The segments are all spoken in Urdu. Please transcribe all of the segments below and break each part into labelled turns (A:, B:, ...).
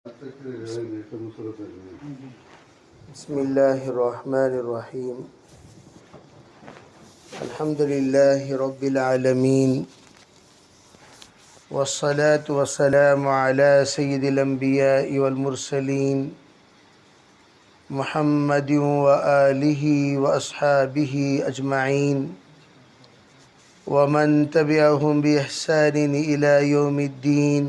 A: بسم الله الرحمن الرحيم الحمد لله رب العالمين والصلاة والسلام على سيد الأنبياء والمرسلين محمد وآله وأصحابه أجمعين ومن تبعهم بإحسان إلى يوم الدين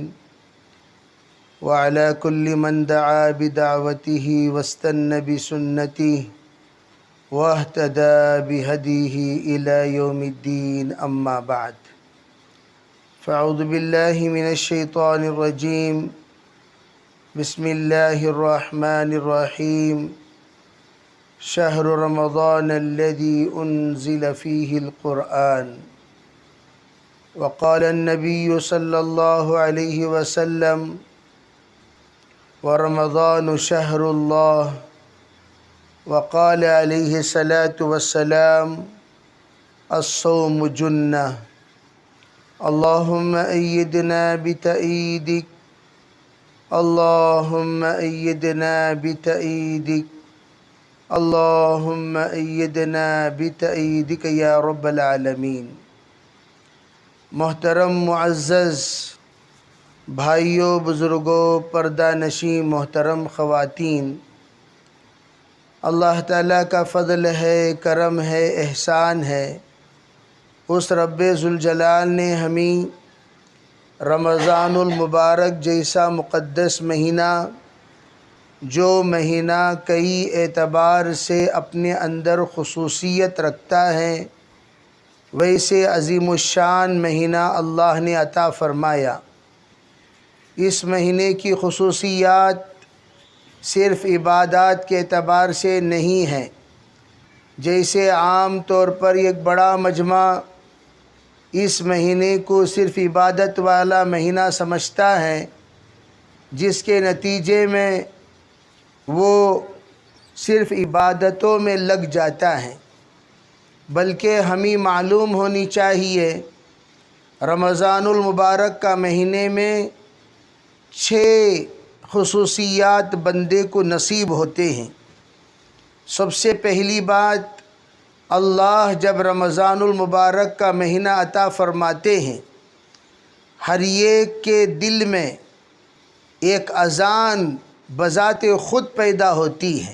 A: وعلى كل من دعا بدعوته واستنى بسنته واهتدى بهديه إلى يوم الدين أما بعد فأعوذ بالله من الشيطان الرجيم بسم الله الرحمن الرحيم شهر رمضان الذي أنزل فيه القرآن وقال النبي صلى الله عليه وسلم ورمضان شهر الله وقال عليه الصلاة والسلام الصوم جنة اللهم أيدنا بتأييدك اللهم أيدنا بتأييدك اللهم أيدنا بتأييدك يا رب العالمين۔ محترم معزز بھائیوں، بزرگوں، پردہ نشین محترم خواتین، اللہ تعالیٰ کا فضل ہے، کرم ہے، احسان ہے۔ اس رب ذوالجلال نے ہمیں رمضان المبارک جیسا مقدس مہینہ، جو مہینہ کئی اعتبار سے اپنے اندر خصوصیت رکھتا ہے، ویسے عظیم الشان مہینہ اللہ نے عطا فرمایا۔ اس مہینے کی خصوصیات صرف عبادات کے اعتبار سے نہیں ہیں۔ جیسے عام طور پر ایک بڑا مجمع اس مہینے کو صرف عبادت والا مہینہ سمجھتا ہے، جس کے نتیجے میں وہ صرف عبادتوں میں لگ جاتا ہے، بلکہ ہمیں معلوم ہونی چاہیے رمضان المبارک کا مہینے میں 6 خصوصیات بندے کو نصیب ہوتے ہیں۔ سب سے پہلی بات، اللہ جب رمضان المبارک کا مہینہ عطا فرماتے ہیں، ہر ایک کے دل میں ایک اذان بذات خود پیدا ہوتی ہے۔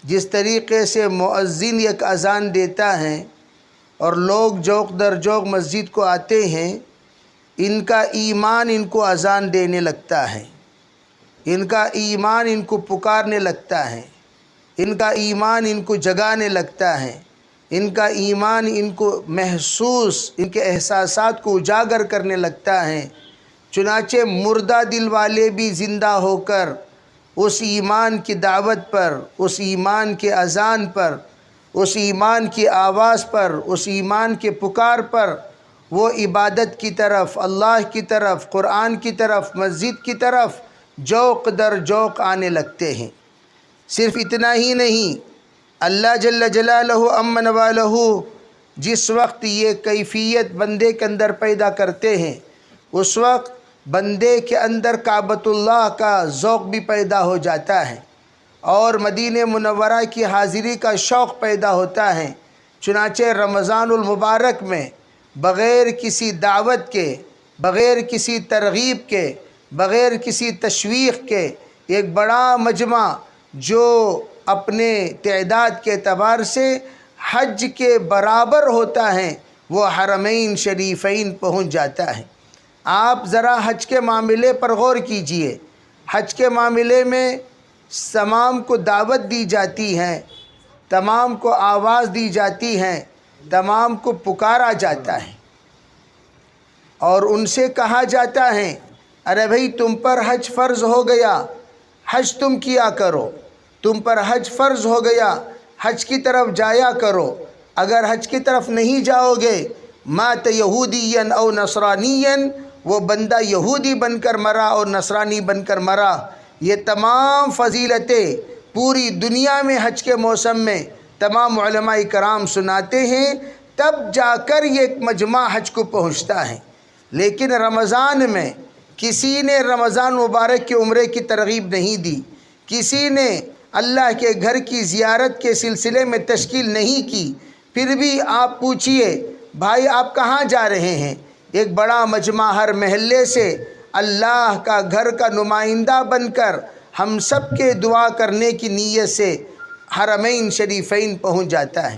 A: جس طریقے سے مؤذن ایک اذان دیتا ہے اور لوگ جوق در جوق مسجد کو آتے ہیں، ان کا ایمان ان کو اذان دینے لگتا ہے، ان کا ایمان ان کو پکارنے لگتا ہے، ان کا ایمان ان کو جگانے لگتا ہے، ان کا ایمان ان کو محسوس، ان کے احساسات کو اجاگر کرنے لگتا ہے۔ چنانچہ مردہ دل والے بھی زندہ ہو کر اس ایمان کی دعوت پر، اس ایمان کے اذان پر، اس ایمان کی آواز پر، اس ایمان کے پکار پر وہ عبادت کی طرف، اللہ کی طرف، قرآن کی طرف، مسجد کی طرف جوق در جوق آنے لگتے ہیں۔ صرف اتنا ہی نہیں، اللہ جل جلالہ امن والہ جس وقت یہ کیفیت بندے کے اندر پیدا کرتے ہیں، اس وقت بندے کے اندر کعبۃ اللہ کا ذوق بھی پیدا ہو جاتا ہے اور مدینہ منورہ کی حاضری کا شوق پیدا ہوتا ہے۔ چنانچہ رمضان المبارک میں بغیر کسی دعوت کے، بغیر کسی ترغیب کے، بغیر کسی تشویق کے ایک بڑا مجمع جو اپنے تعداد کے اعتبار سے حج کے برابر ہوتا ہے، وہ حرمین شریفین پہنچ جاتا ہے۔ آپ ذرا حج کے معاملے پر غور کیجئے۔ حج کے معاملے میں تمام کو دعوت دی جاتی ہے، تمام کو آواز دی جاتی ہے، تمام کو پکارا جاتا ہے اور ان سے کہا جاتا ہے، ارے بھئی تم پر حج فرض ہو گیا، حج تم کیا کرو، تم پر حج فرض ہو گیا، حج کی طرف جایا کرو۔ اگر حج کی طرف نہیں جاؤ گے، مات یہودین او نصرانین، وہ بندہ یہودی بن کر مرا اور نصرانی بن کر مرا۔ یہ تمام فضیلتیں پوری دنیا میں حج کے موسم میں تمام علماء کرام سناتے ہیں، تب جا کر یہ مجمع حج کو پہنچتا ہے۔ لیکن رمضان میں کسی نے رمضان مبارک کے عمرے کی ترغیب نہیں دی، کسی نے اللہ کے گھر کی زیارت کے سلسلے میں تشکیل نہیں کی، پھر بھی آپ پوچھئے بھائی آپ کہاں جا رہے ہیں؟ ایک بڑا مجمع ہر محلے سے اللہ کا گھر کا نمائندہ بن کر ہم سب کے دعا کرنے کی نیت سے حرمین شریفین پہنچ جاتا ہے۔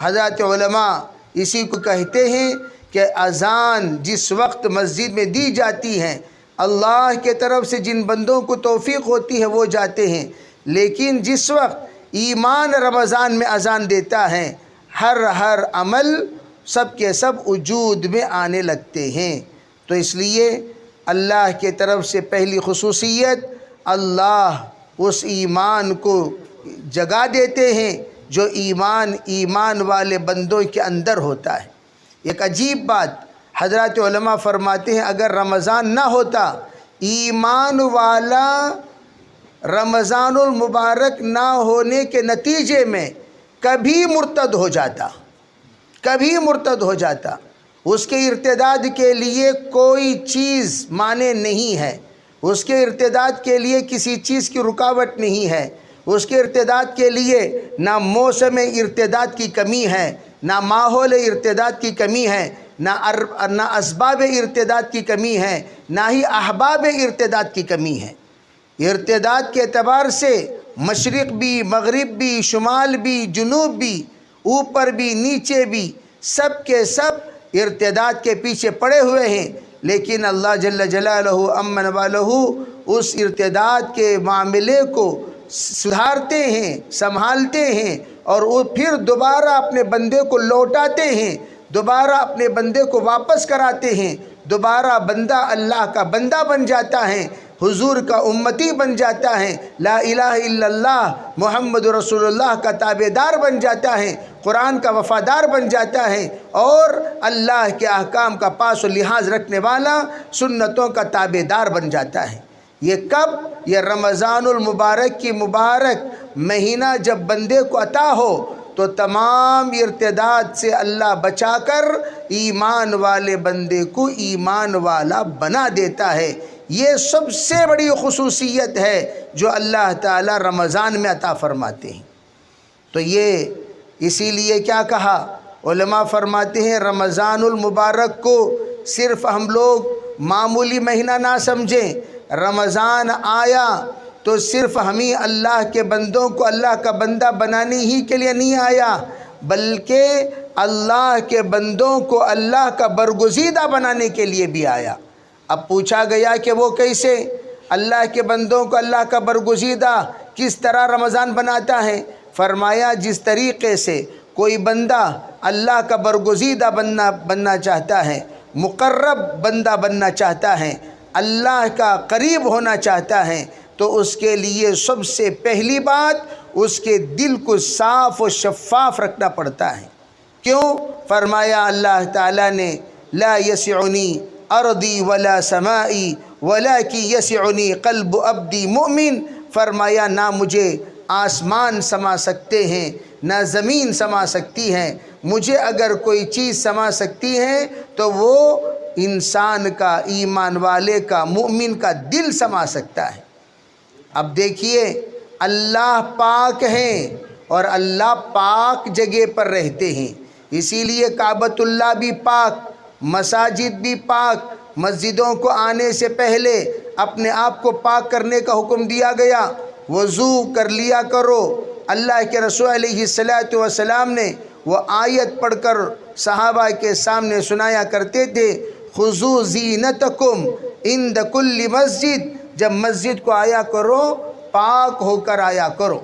A: حضرات علماء اسی کو کہتے ہیں کہ اذان جس وقت مسجد میں دی جاتی ہے، اللہ کے طرف سے جن بندوں کو توفیق ہوتی ہے وہ جاتے ہیں، لیکن جس وقت ایمان رمضان میں اذان دیتا ہے، ہر عمل سب کے سب وجود میں آنے لگتے ہیں۔ تو اس لیے اللہ کے طرف سے پہلی خصوصیت، اللہ اس ایمان کو جگا دیتے ہیں جو ایمان والے بندوں کے اندر ہوتا ہے۔ ایک عجیب بات حضرات علماء فرماتے ہیں، اگر رمضان نہ ہوتا، ایمان والا رمضان المبارک نہ ہونے کے نتیجے میں کبھی مرتد ہو جاتا، اس کے ارتداد کے لیے کوئی چیز مانع نہیں ہے، اس کے ارتداد کے لیے کسی چیز کی رکاوٹ نہیں ہے، اس کے ارتداد کے لیے نہ موسم ارتداد کی کمی ہے، نہ ماحول ارتداد کی کمی ہے، نہ اسباب ارتداد کی کمی ہے، نہ ہی احباب ارتداد کی کمی ہے۔ ارتداد کے اعتبار سے مشرق بھی، مغرب بھی، شمال بھی، جنوب بھی، اوپر بھی، نیچے بھی، سب کے سب ارتداد کے پیچھے پڑے ہوئے ہیں، لیکن اللہ جل جلالہ امن والہ اس ارتداد کے معاملے کو سدھارتے ہیں، سنبھالتے ہیں، اور وہ پھر دوبارہ اپنے بندے کو لوٹاتے ہیں، دوبارہ اپنے بندے کو واپس کراتے ہیں، دوبارہ بندہ اللہ کا بندہ بن جاتا ہے، حضور کا امتی بن جاتا ہے، لا الہ الا اللہ محمد رسول اللہ کا تابعدار بن جاتا ہے، قرآن کا وفادار بن جاتا ہے، اور اللہ کے احکام کا پاس و لحاظ رکھنے والا، سنتوں کا تابعدار بن جاتا ہے۔ یہ کب؟ یہ رمضان المبارک کی مبارک مہینہ جب بندے کو عطا ہو تو تمام ارتداد سے اللہ بچا کر ایمان والے بندے کو ایمان والا بنا دیتا ہے۔ یہ سب سے بڑی خصوصیت ہے جو اللہ تعالی رمضان میں عطا فرماتے ہیں۔ تو یہ اسی لیے کیا کہا؟ علماء فرماتے ہیں رمضان المبارک کو صرف ہم لوگ معمولی مہینہ نہ سمجھیں، رمضان آیا تو صرف ہمیں اللہ کے بندوں کو اللہ کا بندہ بنانے ہی کے لیے نہیں آیا، بلکہ اللہ کے بندوں کو اللہ کا برگزیدہ بنانے کے لیے بھی آیا۔ اب پوچھا گیا کہ وہ کیسے؟ اللہ کے بندوں کو اللہ کا برگزیدہ کس طرح رمضان بناتا ہے؟ فرمایا جس طریقے سے کوئی بندہ اللہ کا برگزیدہ بننا چاہتا ہے، مقرب بندہ بننا چاہتا ہے، اللہ کا قریب ہونا چاہتا ہے، تو اس کے لیے سب سے پہلی بات اس کے دل کو صاف و شفاف رکھنا پڑتا ہے۔ کیوں؟ فرمایا اللہ تعالیٰ نے لا یسعنی ارضی ولا سمائی ولکن یسعنی قلب عبدی مؤمن، فرمایا نہ مجھے آسمان سما سکتے ہیں نہ زمین سما سکتی ہے، مجھے اگر کوئی چیز سما سکتی ہے تو وہ انسان کا، ایمان والے کا، مومن کا دل سما سکتا ہے۔ اب دیکھیے اللہ پاک ہیں اور اللہ پاک جگہ پر رہتے ہیں، اسی لیے کعبۃ اللہ بھی پاک، مساجد بھی پاک، مسجدوں کو آنے سے پہلے اپنے آپ کو پاک کرنے کا حکم دیا گیا، وضو کر لیا کرو۔ اللہ کے رسول علیہ الصلاۃ والسلام نے وہ آیت پڑھ کر صحابہ کے سامنے سنایا کرتے تھے، خذوا زینتکم عند کل مسجد، جب مسجد کو آیا کرو پاک ہو کر آیا کرو،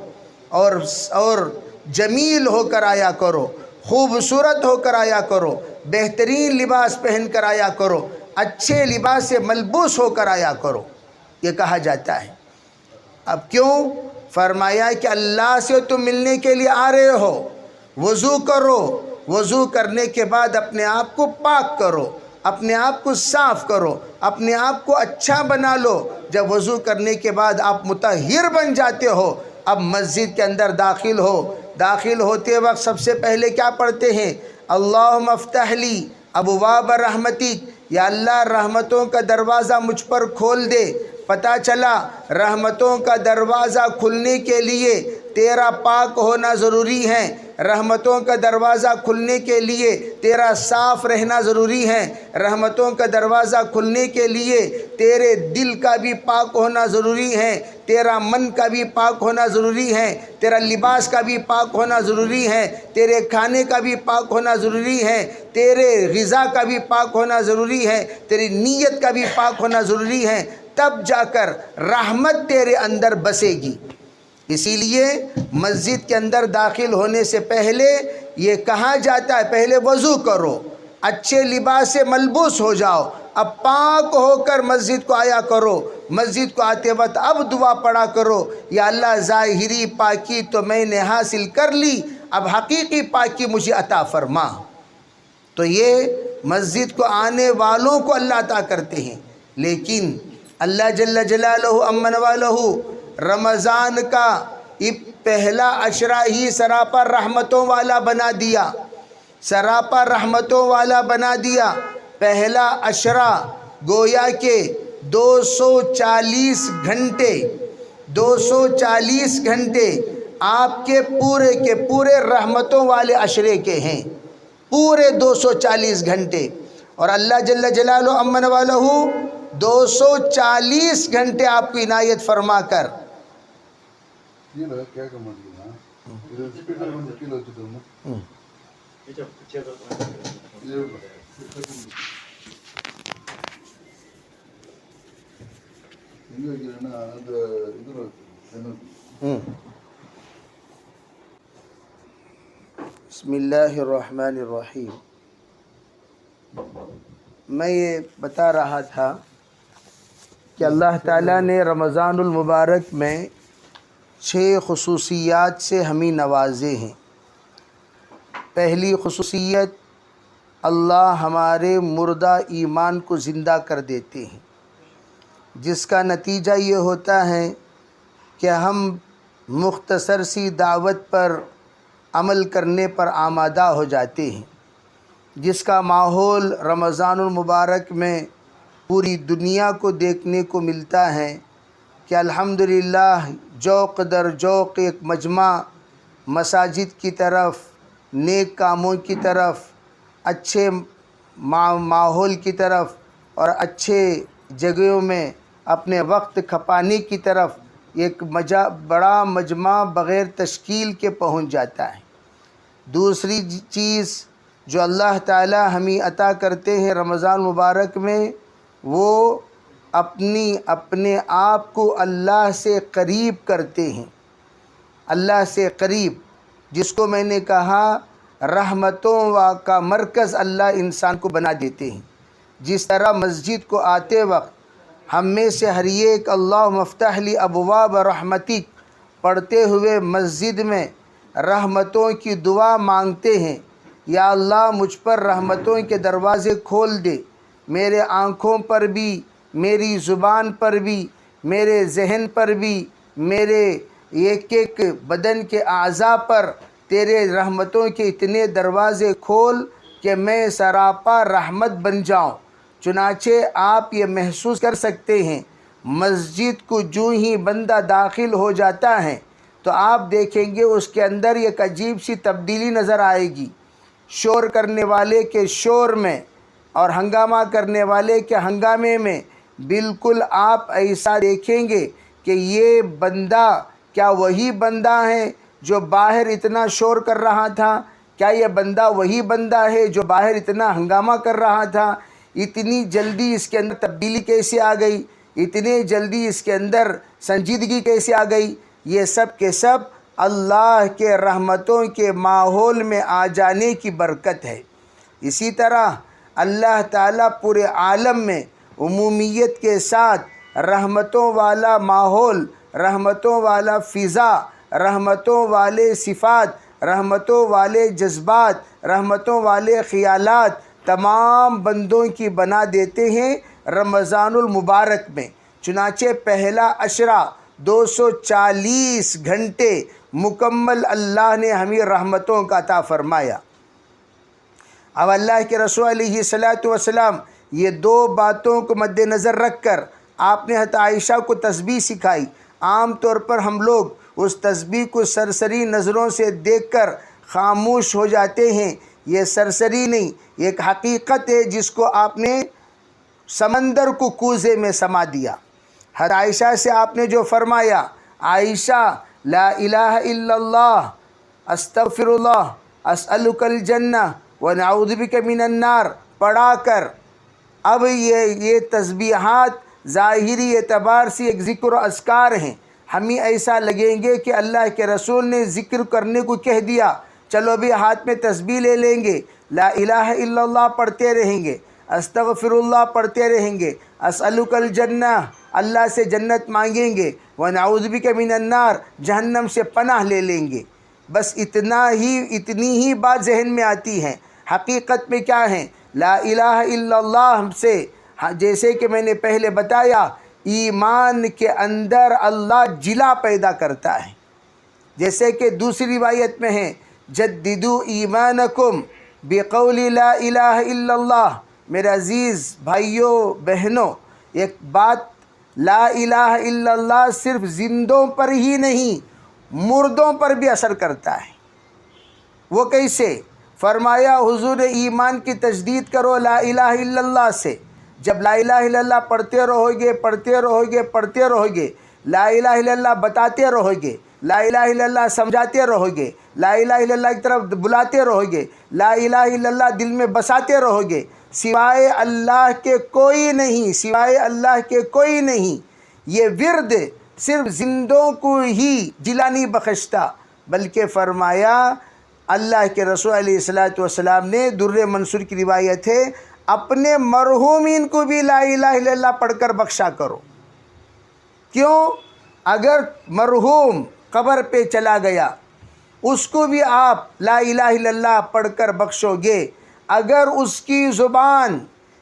A: اور جمیل ہو کر آیا کرو، خوبصورت ہو کر آیا کرو، بہترین لباس پہن کر آیا کرو، اچھے لباس سے ملبوس ہو کر آیا کرو، یہ کہا جاتا ہے۔ اب کیوں؟ فرمایا کہ اللہ سے تم ملنے کے لیے آ رہے ہو، وضو کرو، وضو کرنے کے بعد اپنے آپ کو پاک کرو، اپنے آپ کو صاف کرو، اپنے آپ کو اچھا بنا لو۔ جب وضو کرنے کے بعد آپ مطہر بن جاتے ہو، اب مسجد کے اندر داخل ہو، داخل ہوتے وقت سب سے پہلے کیا پڑھتے ہیں؟ اللہم افتح لی ابواب رحمتک، یا اللہ رحمتوں کا دروازہ مجھ پر کھول دے۔ پتہ چلا رحمتوں کا دروازہ کھلنے کے لیے تیرا پاک ہونا ضروری ہے، رحمتوں کا دروازہ کھلنے کے لیے تیرا صاف رہنا ضروری ہے، رحمتوں کا دروازہ کھلنے کے لیے تیرے دل کا بھی پاک ہونا ضروری ہے، تیرا من کا بھی پاک ہونا ضروری ہے، تیرا لباس کا بھی پاک ہونا ضروری ہے، تیرے کھانے کا بھی پاک ہونا ضروری ہے، تیرے غذا کا بھی پاک ہونا ضروری ہے، تیری نیت کا بھی پاک ہونا ضروری ہے، تب جا کر رحمت تیرے اندر بسے گی۔ اسی لیے مسجد کے اندر داخل ہونے سے پہلے یہ کہا جاتا ہے پہلے وضو کرو، اچھے لباس سے ملبوس ہو جاؤ، اب پاک ہو کر مسجد کو آیا کرو۔ مسجد کو آتے وقت اب دعا پڑھا کرو، یا اللہ ظاہری پاکی تو میں نے حاصل کر لی، اب حقیقی پاکی مجھے عطا فرما۔ تو یہ مسجد کو آنے والوں کو اللہ عطا کرتے ہیں، لیکن اللہ جل جلالہ امن والہ رمضان کا پہلا عشرہ ہی سراپا رحمتوں والا بنا دیا، سراپا رحمتوں والا بنا دیا۔ پہلا عشرہ گویا کہ 240 گھنٹے آپ کے پورے رحمتوں والے عشرے کے ہیں، پورے 240 گھنٹے۔ اور اللہ جل جلالہ امن والہ 240 گھنٹے آپ کو عنایت فرما کر بسم اللہ الرحمن الرحیم۔ میں یہ بتا رہا تھا کہ اللہ تعالیٰ نے رمضان المبارک میں 6 خصوصیات سے ہمیں نوازے ہیں۔ پہلی خصوصیت، اللہ ہمارے مردہ ایمان کو زندہ کر دیتے ہیں، جس کا نتیجہ یہ ہوتا ہے کہ ہم مختصر سی دعوت پر عمل کرنے پر آمادہ ہو جاتے ہیں، جس کا ماحول رمضان المبارک میں پوری دنیا کو دیکھنے کو ملتا ہے کہ الحمدللہ ذوق در ذوق ایک مجمع مساجد کی طرف، نیک کاموں کی طرف، اچھے ماحول کی طرف اور اچھے جگہوں میں اپنے وقت کھپانے کی طرف ایک بڑا مجمع بغیر تشکیل کے پہنچ جاتا ہے۔ دوسری چیز جو اللہ تعالی ہمیں عطا کرتے ہیں رمضان مبارک میں، وہ اپنے آپ کو اللہ سے قریب کرتے ہیں، اللہ سے قریب، جس کو میں نے کہا رحمتوں کا مرکز اللہ انسان کو بنا دیتے ہیں۔ جس طرح مسجد کو آتے وقت ہم میں سے ہر ایک اللہم افتح لی ابواب رحمتک پڑھتے ہوئے مسجد میں رحمتوں کی دعا مانگتے ہیں، یا اللہ مجھ پر رحمتوں کے دروازے کھول دے، میرے آنکھوں پر بھی، میری زبان پر بھی، میرے ذہن پر بھی، میرے ایک ایک بدن کے اعضاء پر تیرے رحمتوں کے اتنے دروازے کھول کہ میں سراپا رحمت بن جاؤں۔ چنانچہ آپ یہ محسوس کر سکتے ہیں، مسجد کو جو ہی بندہ داخل ہو جاتا ہے تو آپ دیکھیں گے اس کے اندر ایک عجیب سی تبدیلی نظر آئے گی۔ شور کرنے والے کے شور میں اور ہنگامہ کرنے والے کے ہنگامے میں بالکل آپ ایسا دیکھیں گے کہ یہ بندہ کیا وہی بندہ ہے جو باہر اتنا شور کر رہا تھا؟ کیا یہ بندہ وہی بندہ ہے جو باہر اتنا ہنگامہ کر رہا تھا؟ اتنی جلدی اس کے اندر تبدیلی کیسے آ گئی؟ اتنے جلدی اس کے اندر سنجیدگی کیسے آ گئی؟ یہ سب کے سب اللہ کے رحمتوں کے ماحول میں آ جانے کی برکت ہے۔ اسی طرح اللہ تعالیٰ پورے عالم میں عمومیت کے ساتھ رحمتوں والا ماحول، رحمتوں والا فضا، رحمتوں والے صفات، رحمتوں والے جذبات، رحمتوں والے خیالات تمام بندوں کی بنا دیتے ہیں رمضان المبارک میں۔ چنانچہ پہلا عشرہ 240 گھنٹے مکمل اللہ نے ہمیں رحمتوں کا عطا فرمایا۔ اب اللہ کے رسول علیہ الصلوۃ والسلام یہ دو باتوں کو مد نظر رکھ کر آپ نے حضرت عائشہ کو تسبیح سکھائی۔ عام طور پر ہم لوگ اس تسبیح کو سرسری نظروں سے دیکھ کر خاموش ہو جاتے ہیں۔ یہ سرسری نہیں، یہ ایک حقیقت ہے جس کو آپ نے سمندر کو کوزے میں سما دیا۔ حضرت عائشہ سے آپ نے جو فرمایا، عائشہ لا الہ الا اللہ استغفر اللہ اسألک الجنہ ونعوذ بک من النار پڑھا کر اب یہ تسبیحات ظاہری اعتبار سے ایک ذکر و اذکار ہیں۔ ہمیں ایسا لگیں گے کہ اللہ کے رسول نے ذکر کرنے کو کہہ دیا، چلو بھی ہاتھ میں تسبیح لے لیں گے، لا الہ الا اللہ پڑھتے رہیں گے، استغفر اللہ پڑھتے رہیں گے، اسألک الجنہ اللہ سے جنت مانگیں گے، ونعوذ بک من النار جہنم سے پناہ لے لیں گے۔ بس اتنی ہی بات ذہن میں آتی ہے۔ حقیقت میں کیا ہے؟ لا الہ الا اللہ سے جیسے کہ میں نے پہلے بتایا، ایمان کے اندر اللہ جلا پیدا کرتا ہے۔ جیسے کہ دوسری روایت میں ہے، جددو ایمانکم بقول لا الہ الا اللہ۔ میرے عزیز بھائیوں بہنوں، ایک بات، لا الہ الا اللہ صرف زندوں پر ہی نہیں مردوں پر بھی اثر کرتا ہے۔ وہ کیسے؟ فرمایا حضور نے ایمان کی تجدید کرو لا الہ الا اللہ سے۔ جب لا الہ الا اللہ پڑھتے رہو گے پڑھتے رہو گے، لا الہ الا اللہ بتاتے رہو گے، لا الہ الا اللہ سمجھاتے رہو گے، لا الہ الا اللہ کی طرف بلاتے رہو گے، لا الہ الا اللہ دل میں بساتے رہو گے، سوائے اللہ کے کوئی نہیں، سوائے اللہ کے کوئی نہیں۔ یہ ورد صرف زندوں کو ہی جلا نہیں بخشتا، بلکہ فرمایا اللہ کے رسول علیہ السلام نے، در منصور کی روایت ہے، اپنے مرحومین کو بھی لا الہ الا اللہ پڑھ کر بخشا کرو۔ کیوں؟ اگر مرحوم قبر پہ چلا گیا، اس کو بھی آپ لا الہ الا اللہ پڑھ کر بخشو گے۔ اگر اس کی زبان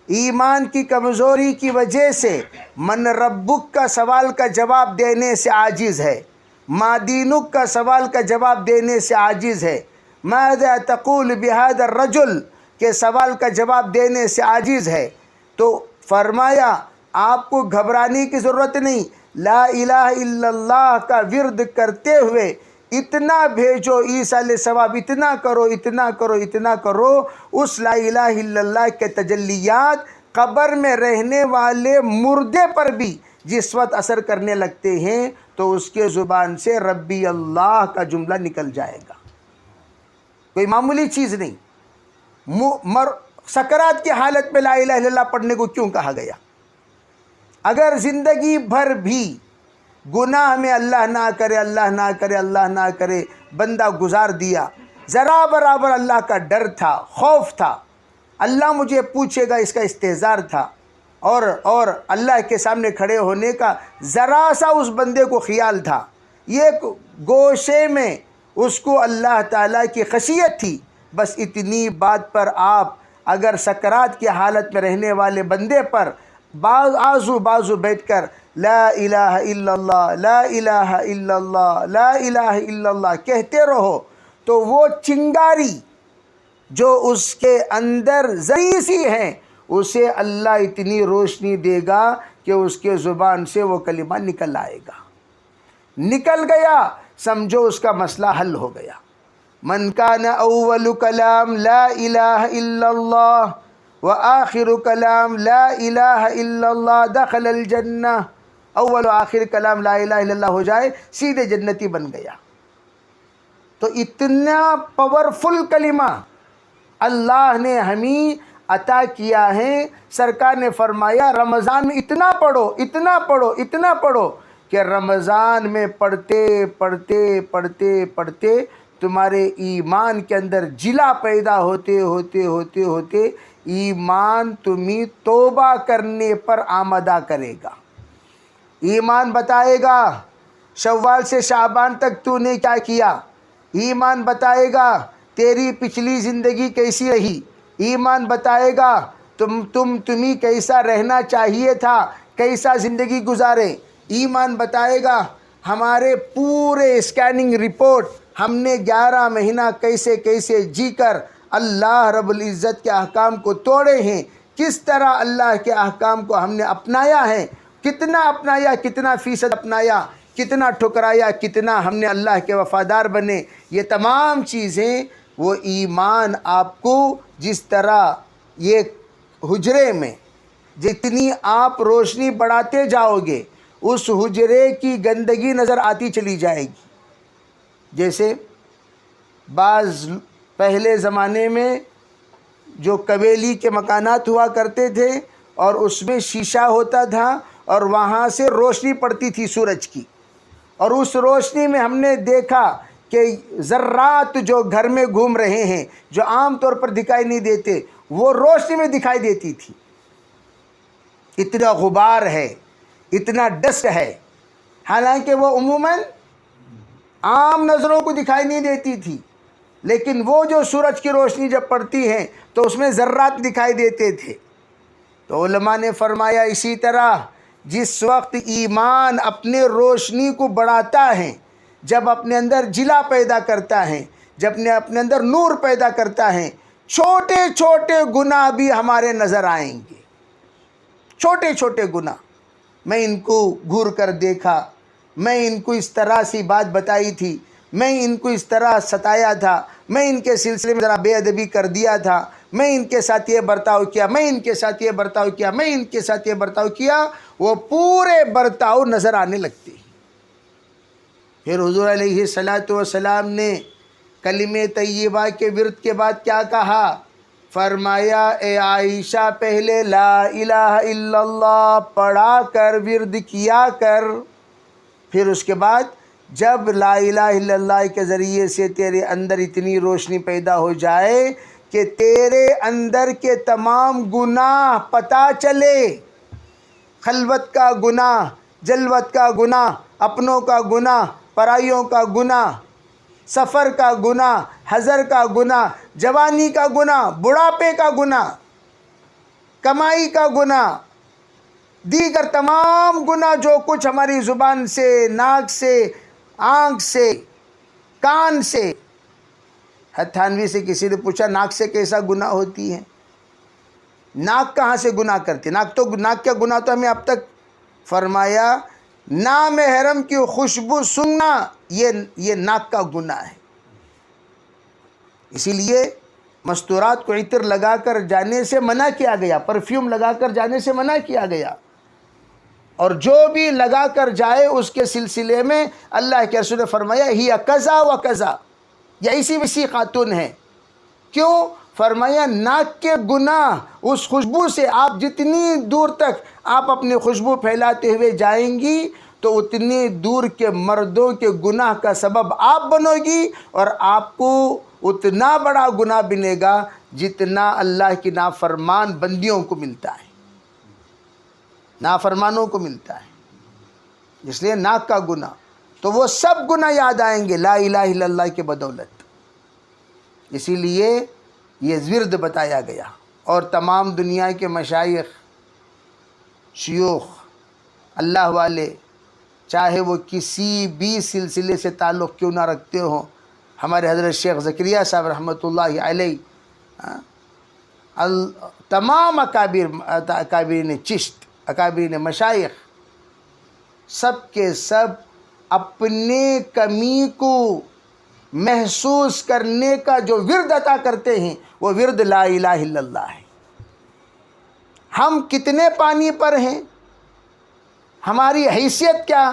A: ایمان کی کمزوری کی وجہ سے من ربک کا سوال کا جواب دینے سے عاجز ہے، ما دینک کا سوال کا جواب دینے سے عاجز ہے، ماذا تقول بهذا الرجل کے سوال کا جواب دینے سے عاجز ہے، تو فرمایا آپ کو گھبرانے کی ضرورت نہیں، لا الہ الا اللہ کا ورد کرتے ہوئے اتنا بھیجو عیسیٰ ثواب، اتنا کرو اتنا کرو اتنا کرو، اس لا الہ الا اللہ کے تجلیات قبر میں رہنے والے مردے پر بھی جس وقت اثر کرنے لگتے ہیں تو اس کے زبان سے ربی اللہ کا جملہ نکل جائے گا۔ کوئی معمولی چیز نہیں۔ سکرات کی حالت میں لا الہ الا اللہ پڑھنے کو کیوں کہا گیا؟ اگر زندگی بھر بھی گناہ میں اللہ نہ کرے اللہ نہ کرے اللہ نہ کرے بندہ گزار دیا، ذرا برابر اللہ کا ڈر تھا، خوف تھا، اللہ مجھے پوچھے گا، اس کا استحضار تھا، اور اللہ کے سامنے کھڑے ہونے کا ذرا سا اس بندے کو خیال تھا، یہ گوشے میں اس کو اللہ تعالیٰ کی خشیت تھی، بس اتنی بات پر آپ اگر سکرات کی حالت میں رہنے والے بندے پر بازو بیٹھ کر لا الہ الا اللہ لا الہ الا اللہ لا الہ الا اللہ کہتے رہو، تو وہ چنگاری جو اس کے اندر ذری سی ہے، اسے اللہ اتنی روشنی دے گا کہ اس کے زبان سے وہ کلمہ نکل آئے گا۔ نکل گیا، سمجھو اس کا مسئلہ حل ہو گیا۔ من کان اول کلام لا الہ الا اللہ وآخر کلام لا الہ الا اللہ دخل الجنہ، اول و آخر کلام لا الہ الا اللہ ہو جائے سیدھے جنتی بن گیا۔ تو اتنا پاورفل کلمہ اللہ نے ہمیں عطا کیا ہے۔ سرکار نے فرمایا رمضان میں اتنا پڑھو اتنا پڑھو اتنا پڑھو کہ رمضان میں پڑھتے پڑھتے پڑھتے پڑھتے تمہارے ایمان کے اندر جلا پیدا ہوتے ہوتے ہوتے ہوتے ایمان تمہیں توبہ کرنے پر آمادہ کرے گا۔ ایمان بتائے گا شوال سے شعبان تک تو نے کیا کیا، ایمان بتائے گا تیری پچھلی زندگی کیسی رہی، ایمان بتائے گا تمہیں کیسا رہنا چاہیے تھا، کیسا زندگی گزارے، ایمان بتائے گا ہمارے پورے اسکیننگ رپورٹ ہم نے 11 مہینہ کیسے کیسے جی کر اللہ رب العزت کے احکام کو توڑے ہیں، کس طرح اللہ کے احکام کو ہم نے اپنایا ہے، کتنا اپنایا، کتنا فیصد اپنایا، کتنا ٹھکرایا، کتنا ہم نے اللہ کے وفادار بنے، یہ تمام چیزیں وہ ایمان آپ کو جس طرح یہ حجرے میں جتنی آپ روشنی بڑھاتے جاؤ گے اس حجرے کی گندگی نظر آتی چلی جائے گی۔ جیسے بعض پہلے زمانے میں جو قبیلی کے مکانات ہوا کرتے تھے اور اس میں شیشہ ہوتا تھا اور وہاں سے روشنی پڑتی تھی سورج کی، اور اس روشنی میں ہم نے دیکھا کہ ذرات جو گھر میں گھوم رہے ہیں جو عام طور پر دکھائی نہیں دیتے وہ روشنی میں دکھائی دیتی تھی۔ اتنا غبار ہے، اتنا ڈسٹ ہے، حالانکہ وہ عموماً عام نظروں کو دکھائی نہیں دیتی تھی، لیکن وہ جو سورج کی روشنی جب پڑتی ہے تو اس میں ذرات دکھائی دیتے تھے۔ تو علماء نے فرمایا اسی طرح جس وقت ایمان اپنے روشنی کو بڑھاتا ہے، جب اپنے اندر جلا پیدا کرتا ہے، جب اپنے اندر نور پیدا کرتا ہے، چھوٹے چھوٹے گناہ بھی ہمارے نظر آئیں گے، چھوٹے چھوٹے گناہ۔ میں ان کو گھور کر دیکھا، میں ان کو اس طرح سی بات بتائی تھی، میں ان کو اس طرح ستایا تھا، میں ان کے سلسلے میں ذرا بے ادبی کر دیا تھا، میں ان کے ساتھ یہ برتاؤ کیا، میں ان کے ساتھ یہ برتاؤ کیا، میں ان کے ساتھ یہ برتاؤ کیا، وہ پورے برتاؤ نظر آنے لگتے ہیں۔ پھر حضور علیہ السلام نے کلمہ طیبہ کے ورد کے بعد کیا کہا؟ فرمایا اے عائشہ پہلے لا الہ الا اللہ پڑھا کر ورد کیا کر، پھر اس کے بعد جب لا الہ الا اللہ کے ذریعے سے تیرے اندر اتنی روشنی پیدا ہو جائے کہ تیرے اندر کے تمام گناہ پتہ چلے، خلوت کا گناہ، جلوت کا گناہ، اپنوں کا گناہ، پرائیوں کا گناہ، سفر کا گناہ، حضر کا گناہ، جوانی کا گناہ، بڑھاپے کا گناہ، کمائی کا گناہ، دیگر تمام گناہ جو کچھ ہماری زبان سے، ناک سے، آنکھ سے، کان سے۔ تھانوی سے کسی نے پوچھا ناک سے کیسا گناہ ہوتی ہے؟ ناک کہاں سے گناہ کرتی؟ ناک کا گناہ تو ہمیں اب تک فرمایا نامحرم کی خوشبو سننا یہ ناک کا گناہ ہے۔ اسی لیے مستورات کو عطر لگا کر جانے سے منع کیا گیا، پرفیوم لگا کر جانے سے منع کیا گیا، اور جو بھی لگا کر جائے اس کے سلسلے میں اللہ کے رسول نے فرمایا ہی کذا و کذا، یا اسی ویسی خاتون ہے۔ کیوں؟ فرمایا ناک کے گناہ، اس خوشبو سے آپ جتنی دور تک آپ اپنی خوشبو پھیلاتے ہوئے جائیں گی تو اتنی دور کے مردوں کے گناہ کا سبب آپ بنو گی، اور آپ کو اتنا بڑا گناہ بنے گا جتنا اللہ کی نافرمان بندیوں کو ملتا ہے، نافرمانوں کو ملتا ہے۔ اس لیے ناک کا گناہ، تو وہ سب گناہ یاد آئیں گے لا الہ الا اللہ کے بدولت۔ اسی لیے یہ ورد بتایا گیا، اور تمام دنیا کے مشائخ، شیوخ، اللہ والے، چاہے وہ کسی بھی سلسلے سے تعلق کیوں نہ رکھتے ہوں، ہمارے حضرت شیخ زکریا صاحب رحمۃ اللہ علیہ، تمام اکابرین چشت، اکابرین مشائخ، سب کے سب اپنے کمی کو محسوس کرنے کا جو ورد عطا کرتے ہیں وہ ورد لا الہ الا اللہ ہے۔ ہم کتنے پانی پر ہیں، ہماری حیثیت کیا،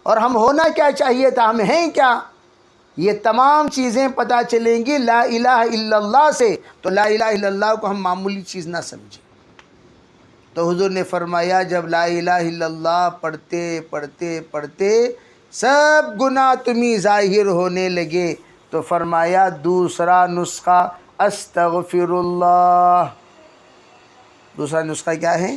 A: اور ہم ہونا کیا چاہیے تھا، ہم ہیں کیا، یہ تمام چیزیں پتہ چلیں گی لا الہ الا اللہ سے۔ تو لا الہ الا اللہ کو ہم معمولی چیز نہ سمجھیں۔ تو حضور نے فرمایا جب لا الہ الا اللہ پڑھتے پڑھتے پڑھتے سب گناہ تمہیں ظاہر ہونے لگے تو فرمایا دوسرا نسخہ استغفر اللہ۔ دوسرا نسخہ کیا ہے؟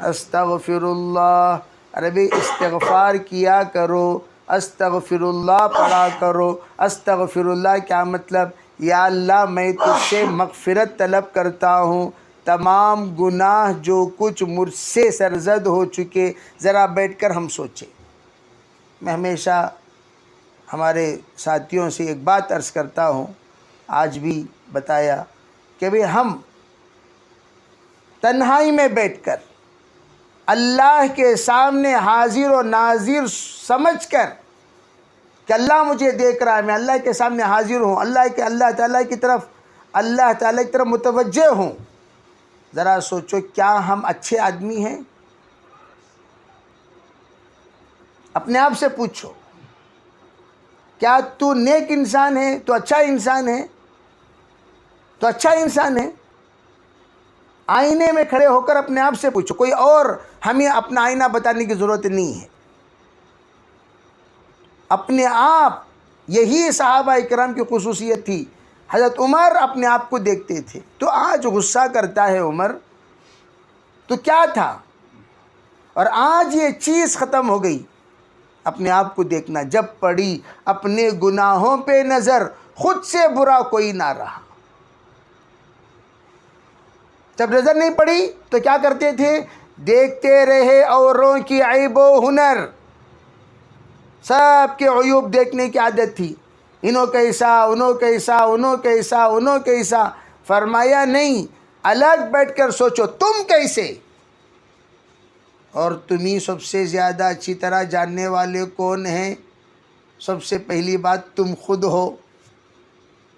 A: استغفر اللہ۔ عربی استغفار کیا کرو، استغفر اللہ پڑھا کرو۔ استغفر اللہ کیا مطلب؟ یا اللہ میں تجھ سے مغفرت طلب کرتا ہوں، تمام گناہ جو کچھ مجھ سے سرزد ہو چکے۔ ذرا بیٹھ کر ہم سوچیں۔ میں ہمیشہ ہمارے ساتھیوں سے ایک بات عرض کرتا ہوں، آج بھی بتایا کہ بھئی ہم تنہائی میں بیٹھ کر اللہ کے سامنے حاضر و ناظر سمجھ کر کہ اللہ مجھے دیکھ رہا ہے، میں اللہ کے سامنے حاضر ہوں، اللہ تعالیٰ کی طرف متوجہ ہوں. ذرا سوچو، کیا ہم اچھے آدمی ہیں؟ اپنے آپ سے پوچھو، کیا تو نیک انسان ہے؟ تو اچھا انسان ہے؟ تو اچھا انسان ہے؟ آئینے میں کھڑے ہو کر اپنے آپ سے پوچھو. کوئی اور ہمیں اپنا آئینہ بتانے کی ضرورت نہیں ہے. اپنے آپ، یہی صحابہ کرام کی خصوصیت تھی. حضرت عمر اپنے آپ کو دیکھتے تھے. تو آج غصہ کرتا ہے عمر، تو کیا تھا؟ اور آج یہ چیز ختم ہو گئی، اپنے آپ کو دیکھنا. جب پڑی اپنے گناہوں پہ نظر، خود سے برا کوئی نہ رہا. جب نظر نہیں پڑی تو کیا کرتے تھے؟ دیکھتے رہے اوروں کی عیب و ہنر. سب کے عیوب دیکھنے کی عادت تھی. انہوں کیسا، انہوں کیسا، انہوں کیسا، انہوں کیسا. فرمایا نہیں، الگ بیٹھ کر سوچو تم کیسے. اور تمہیں سب سے زیادہ اچھی طرح جاننے والے کون ہیں؟ سب سے پہلی بات تم خود ہو.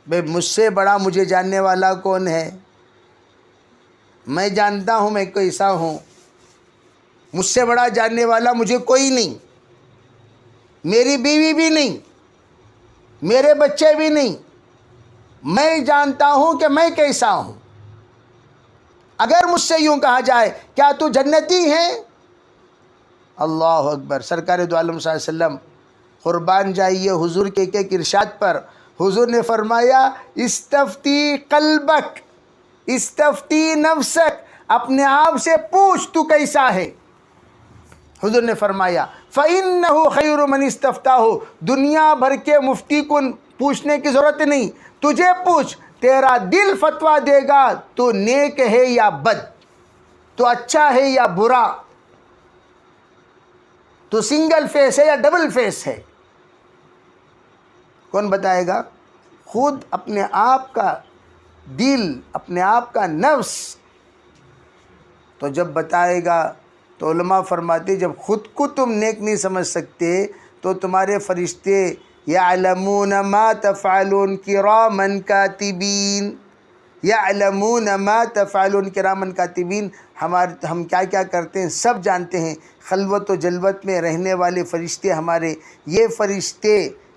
A: بھئی مجھ سے بڑا مجھے جاننے والا کون ہے؟ میں جانتا ہوں میں کیسا ہوں. مجھ سے بڑا جاننے والا مجھے کوئی نہیں، میری بیوی بھی نہیں، میرے بچے بھی نہیں. میں جانتا ہوں کہ میں کیسا ہوں. اگر مجھ سے یوں کہا جائے کیا تو جنتی ہے؟ اللہ اکبر. سرکار دو عالم صلی اللہ علیہ وسلم قربان جائیے حضور کے ایک ارشاد پر. حضور نے فرمایا استفتی قلبک، استفتی نفسک، اپنے آپ سے پوچھ تو کیسا ہے. حضور نے فرمایا فَإِنَّهُ خَيْرُ مَنِ اسْتَفْتَاهُ. دنیا بھر کے مفتی کو پوچھنے کی ضرورت نہیں، تجھے پوچھ. تیرا دل فتویٰ دے گا تو نیک ہے یا بد، تو اچھا ہے یا برا، تو سنگل فیس ہے یا ڈبل فیس ہے. کون بتائے گا؟ خود اپنے آپ کا دل، اپنے آپ کا نفس. تو جب بتائے گا تو علماء فرماتے جب خود کو تم نیک نہیں سمجھ سکتے تو تمہارے فرشتے یعلمون ما تفعلون کراما کاتبین، یعلمون ما تفعلون کراما کاتبین. ہم کیا کیا کرتے ہیں سب جانتے ہیں. خلوت و جلوت میں رہنے والے فرشتے ہمارے، یہ فرشتے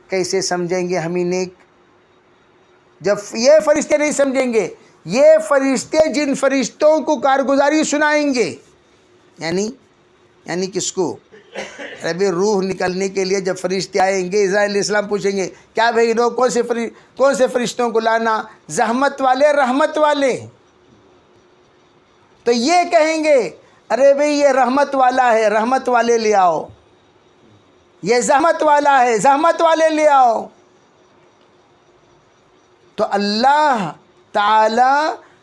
A: کیسے سمجھیں گے ہمیں نیک؟ جب یہ فرشتے نہیں سمجھیں گے، یہ فرشتے جن فرشتوں کو کارگزاری سنائیں گے، یعنی کس کو؟ ربی روح نکلنے کے لیے جب فرشتے آئیں گے، اسرائیل علیہ السلام پوچھیں گے کیا بھئی لوگ کون سے فرشتوں کو لانا؟ زحمت والے، رحمت والے. تو یہ کہیں گے ارے بھئی یہ رحمت والا ہے، رحمت والے لے آؤ. یہ زحمت والا ہے، زحمت والے لے آؤ. تو اللہ تعالی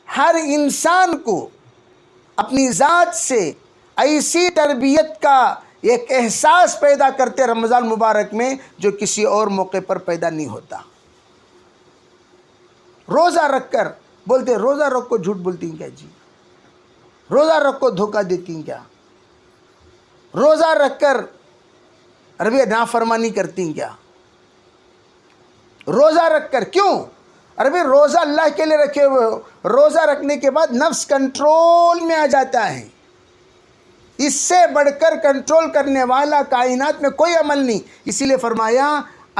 A: ہر انسان کو اپنی ذات سے ایسی تربیت کا ایک احساس پیدا کرتے رمضان مبارک میں جو کسی اور موقع پر پیدا نہیں ہوتا. روزہ رکھ کر بولتے روزہ رکھ کو جھوٹ بولتی ہیں کیا جی؟ روزہ رکھ کو دھوکہ دیتی ہیں کیا؟ روزہ رکھ کر عربی نافرمانی کرتی ہیں کیا؟ روزہ رکھ کر کیوں؟ عربی روزہ اللہ کے لیے رکھے ہوئے ہو. روزہ رکھنے کے بعد نفس کنٹرول میں آ جاتا ہے. اس سے بڑھ کر کنٹرول کرنے والا کائنات میں کوئی عمل نہیں. اسی لیے فرمایا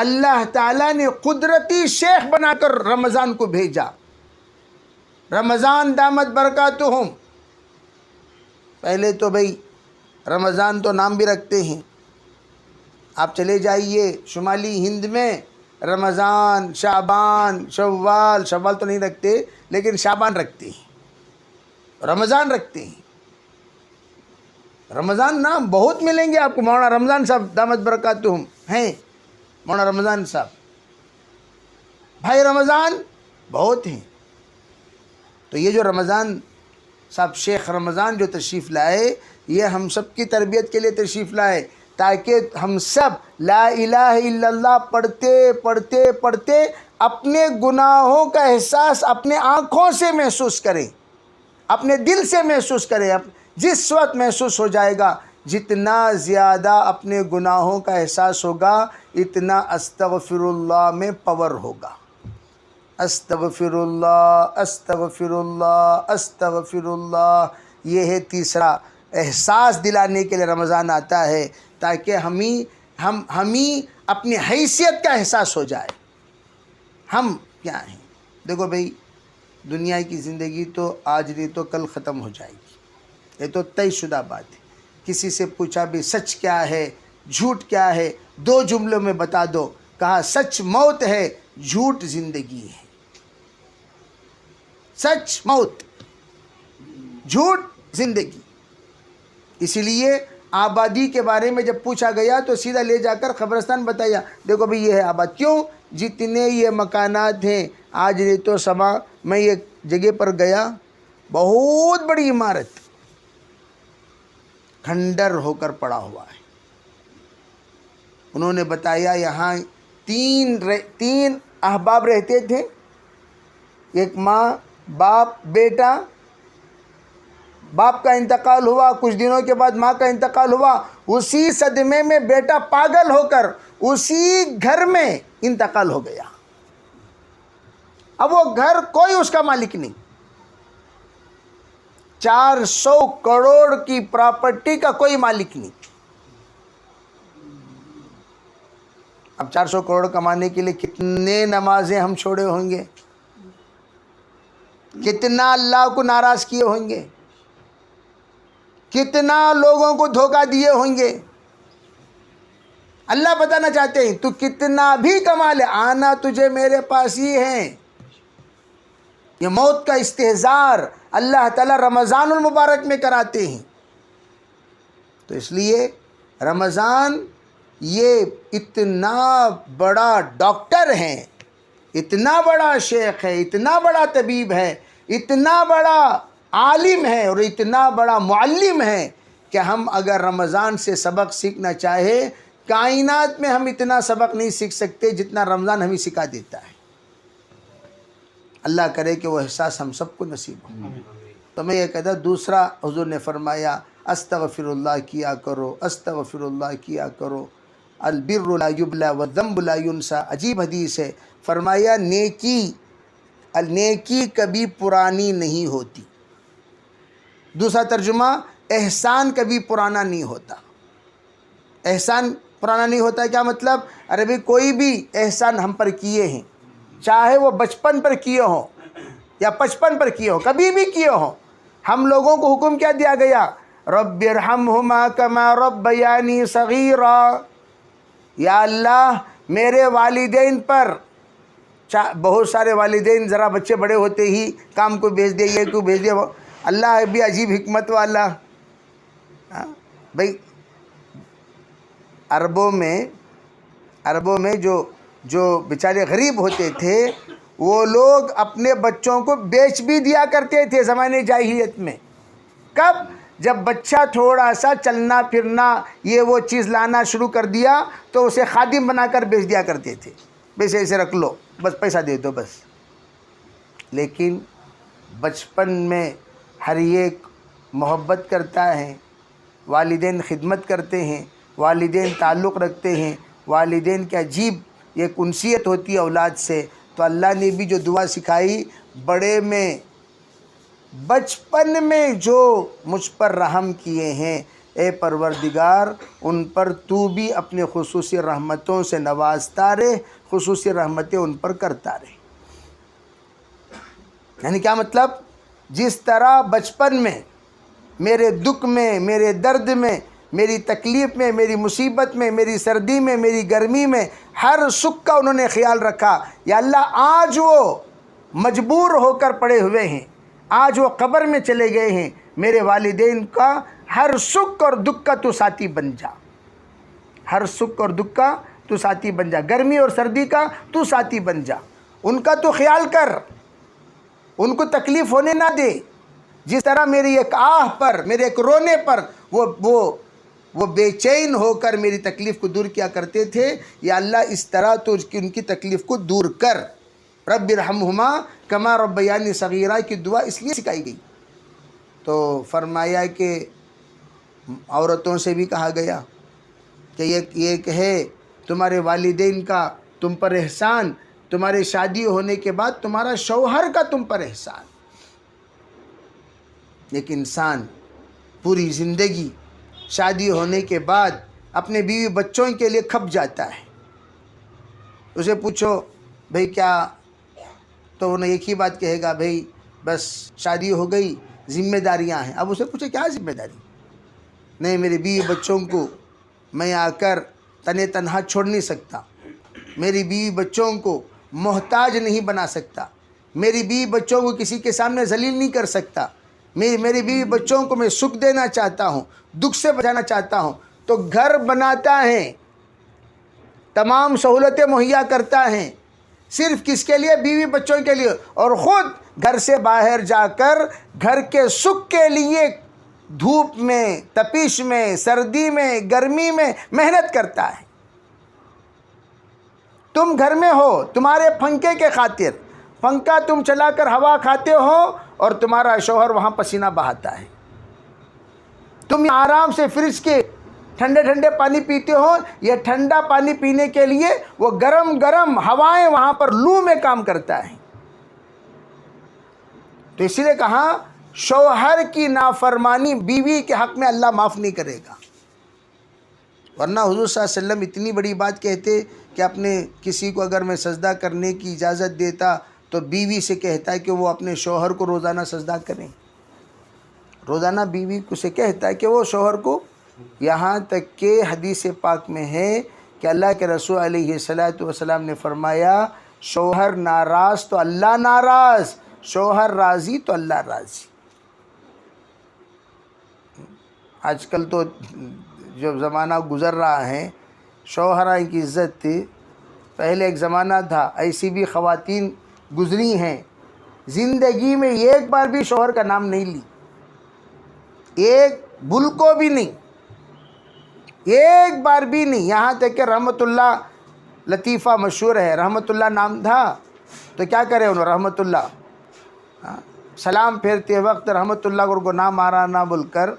A: اللہ تعالیٰ نے قدرتی شیخ بنا کر رمضان کو بھیجا. رمضان دامت برکاتہم. پہلے تو بھئی رمضان تو نام بھی رکھتے ہیں. آپ چلے جائیے شمالی ہند میں رمضان، شعبان، شوال تو نہیں رکھتے لیکن شعبان رکھتے ہیں، رمضان رکھتے ہیں. رمضان نام بہت ملیں گے آپ کو. مولانا رمضان صاحب دامت برکاتہم ہیں، مولانا رمضان صاحب. بھائی رمضان بہت ہیں. تو یہ جو رمضان صاحب شیخ رمضان جو تشریف لائے، یہ ہم سب کی تربیت کے لیے تشریف لائے تاکہ ہم سب لا الہ الا اللہ پڑھتے پڑھتے پڑھتے اپنے گناہوں کا احساس اپنے آنکھوں سے محسوس کریں، اپنے دل سے محسوس کریں. جس وقت محسوس ہو جائے گا، جتنا زیادہ اپنے گناہوں کا احساس ہوگا اتنا استغفر اللہ میں پاور ہوگا. استغفر اللہ استغفر اللہ استغفر اللہ، یہ ہے تیسرا احساس دلانے کے لیے رمضان آتا ہے، تاکہ ہمیں اپنی حیثیت کا احساس ہو جائے. ہم کیا ہیں؟ دیکھو بھئی، دنیا کی زندگی تو آج نہیں تو کل ختم ہو جائے گی، یہ تو طے شدہ بات ہے. کسی سے پوچھا بھی سچ کیا ہے، جھوٹ کیا ہے، 2 جملوں میں بتا دو. کہا سچ موت ہے، جھوٹ زندگی ہے. سچ موت، جھوٹ زندگی. اسی لیے آبادی کے بارے میں جب پوچھا گیا تو سیدھا لے جا کر قبرستان بتایا. دیکھو بھئی یہ ہے آباد. کیوں؟ جتنے یہ مکانات ہیں آج نہیں تو سما، میں ایک جگہ پر گیا، بہت بڑی عمارت کھنڈر ہو کر پڑا ہوا ہے. انہوں نے بتایا یہاں 3 احباب رہتے تھے، ایک ماں، باپ، بیٹا. باپ کا انتقال ہوا، کچھ دنوں کے بعد ماں کا انتقال ہوا. اسی صدمے میں بیٹا پاگل ہو کر اسی گھر میں انتقال ہو گیا. اب وہ گھر کوئی اس کا مالک نہیں. 400 کروڑ کی پراپرٹی کا کوئی مالک نہیں. اب 400 کروڑ کمانے کے لیے کتنے نمازیں ہم چھوڑے ہوں گے، کتنا اللہ کو ناراض کیے ہوں گے، کتنا لوگوں کو دھوکہ دیے ہوں گے. اللہ بتانا چاہتے ہیں تو کتنا بھی کما لے، آنا تجھے میرے پاس ہی ہے. یہ موت کا استحضار اللہ تعالیٰ رمضان المبارک میں کراتے ہیں. تو اس لیے رمضان یہ اتنا بڑا ڈاکٹر ہے، اتنا بڑا شیخ ہے، اتنا بڑا طبیب ہے، اتنا بڑا عالم ہے اور اتنا بڑا معلم ہے کہ ہم اگر رمضان سے سبق سیکھنا چاہے، کائنات میں ہم اتنا سبق نہیں سیکھ سکتے جتنا رمضان ہمیں سکھا دیتا ہے. اللہ کرے کہ وہ احساس ہم سب کو نصیب ہو. تو میں یہ کہتا، دوسرا حضور نے فرمایا استغفر اللہ کیا کرو، استغفر اللہ کیا کرو. البر لا یبلا والذنب لا ینسى. عجیب حدیث ہے. فرمایا نیکی کبھی پرانی نہیں ہوتی. دوسرا ترجمہ، احسان کبھی پرانا نہیں ہوتا. احسان پرانا نہیں ہوتا کیا مطلب؟ ارے بھئی کوئی بھی احسان ہم پر کیے ہیں، چاہے وہ بچپن پر کیے ہوں یا 55 پر کیے ہوں، کبھی بھی کیے ہوں، ہم لوگوں کو حکم کیا دیا گیا؟ رب ارحمہما کما ربیانی صغیرا. یا اللہ میرے والدین پر، بہت سارے والدین ذرا بچے بڑے ہوتے ہی کام کو بھیج دیا، یہ کو بھیج دیا. اللہ بھی عجیب حکمت والا. بھئی عربوں میں جو بیچارے غریب ہوتے تھے وہ لوگ اپنے بچوں کو بیچ بھی دیا کرتے تھے زمانے جاہلیت میں. کب؟ جب بچہ تھوڑا سا چلنا پھرنا یہ وہ چیز لانا شروع کر دیا تو اسے خادم بنا کر بیچ دیا کرتے تھے. بس ایسے رکھ لو، بس پیسہ دے دو بس. لیکن بچپن میں ہر ایک محبت کرتا ہے، والدین خدمت کرتے ہیں، والدین تعلق رکھتے ہیں، والدین کی عجیب ایک انسیت ہوتی ہے اولاد سے. تو اللہ نے بھی جو دعا سکھائی، بڑے میں بچپن میں جو مجھ پر رحم کیے ہیں، اے پروردگار ان پر تو بھی اپنے خصوصی رحمتوں سے نوازتا رہے، خصوصی رحمتیں ان پر کرتا رہے. یعنی کیا مطلب؟ جس طرح بچپن میں میرے دکھ میں، میرے درد میں، میری تکلیف میں، میری مصیبت میں، میری سردی میں، میری گرمی میں ہر سکھ کا انہوں نے خیال رکھا. یا اللہ آج وہ مجبور ہو کر پڑے ہوئے ہیں، آج وہ قبر میں چلے گئے ہیں، میرے والدین کا ہر سکھ اور دکھ کا تو ساتھی بن جا، ہر سکھ اور دکھ کا تو ساتھی بن جا، گرمی اور سردی کا تو ساتھی بن جا. ان کا تو خیال کر، ان کو تکلیف ہونے نہ دے. جس طرح میری ایک آہ پر، میرے ایک رونے پر وہ بے چین ہو کر میری تکلیف کو دور کیا کرتے تھے، یا اللہ اس طرح تو ان کی تکلیف کو دور کر. رب ارحمہما کما ربیانی صغیرہ کی دعا اس لیے سکھائی گئی تو فرمایا کہ عورتوں سے بھی کہا گیا کہ یہ ہے تمہارے والدین کا تم پر احسان، تمہارے شادی ہونے کے بعد تمہارا شوہر کا تم پر احسان۔ ایک انسان پوری زندگی شادی ہونے کے بعد اپنے بیوی بچوں کے لیے کھپ جاتا ہے، اسے پوچھو بھئی کیا، تو انہیں ایک ہی بات کہے گا، بھئی بس شادی ہو گئی، ذمہ داریاں ہیں۔ اب اسے پوچھے کیا ذمہ داری؟ نہیں، میرے بیوی بچوں کو میں آ کر تنہا چھوڑ نہیں سکتا، میری بیوی بچوں کو محتاج نہیں بنا سکتا، میری بیوی بچوں کو کسی کے سامنے ذلیل نہیں کر سکتا، میری بیوی بچوں کو میں سکھ دینا چاہتا ہوں، دکھ سے بچانا چاہتا ہوں۔ تو گھر بناتا ہے، تمام سہولتیں مہیا کرتا ہے، صرف کس کے لیے؟ بیوی بچوں کے لیے، اور خود گھر سے باہر جا کر گھر کے سکھ کے لیے دھوپ میں، تپش میں، سردی میں، گرمی میں محنت کرتا ہے۔ تم گھر میں ہو تمہارے پنکھے کے خاطر، پنکھا تم چلا کر ہوا کھاتے ہو اور تمہارا شوہر وہاں پسینہ بہاتا ہے۔ تم آرام سے فریج کے ٹھنڈے ٹھنڈے پانی پیتے ہو، یہ ٹھنڈا پانی پینے کے لیے وہ گرم گرم ہوائیں وہاں پر لو میں کام کرتا ہے۔ تو اس لیے کہا شوہر کی نافرمانی بیوی کے حق میں اللہ معاف نہیں کرے گا۔ ورنہ حضور صلی اللہ علیہ وسلم اتنی بڑی بات کہتے کہ اپنے کسی کو اگر میں سجدہ کرنے کی اجازت دیتا تو بیوی سے کہتا ہے کہ وہ اپنے شوہر کو روزانہ سجدہ کریں، روزانہ بیوی کو سے کہتا ہے کہ وہ شوہر کو، یہاں تک کہ حدیث پاک میں ہے کہ اللہ کے رسول علیہ السلام نے فرمایا شوہر ناراض تو اللہ ناراض، شوہر راضی تو اللہ راضی۔ آج کل تو جو زمانہ گزر رہا ہے شوہرائیں کی عزت تھی، پہلے ایک زمانہ تھا، ایسی بھی خواتین گزری ہیں زندگی میں ایک بار بھی شوہر کا نام نہیں لی، ایک بل کو بھی نہیں، ایک بار بھی نہیں۔ یہاں تک کہ رحمت اللہ لطیفہ مشہور ہے، رحمت اللہ نام تھا تو کیا کرے انہوں، رحمت اللہ سلام پھیرتے وقت رحمت اللہ کو نام آ رہا نہ بول کر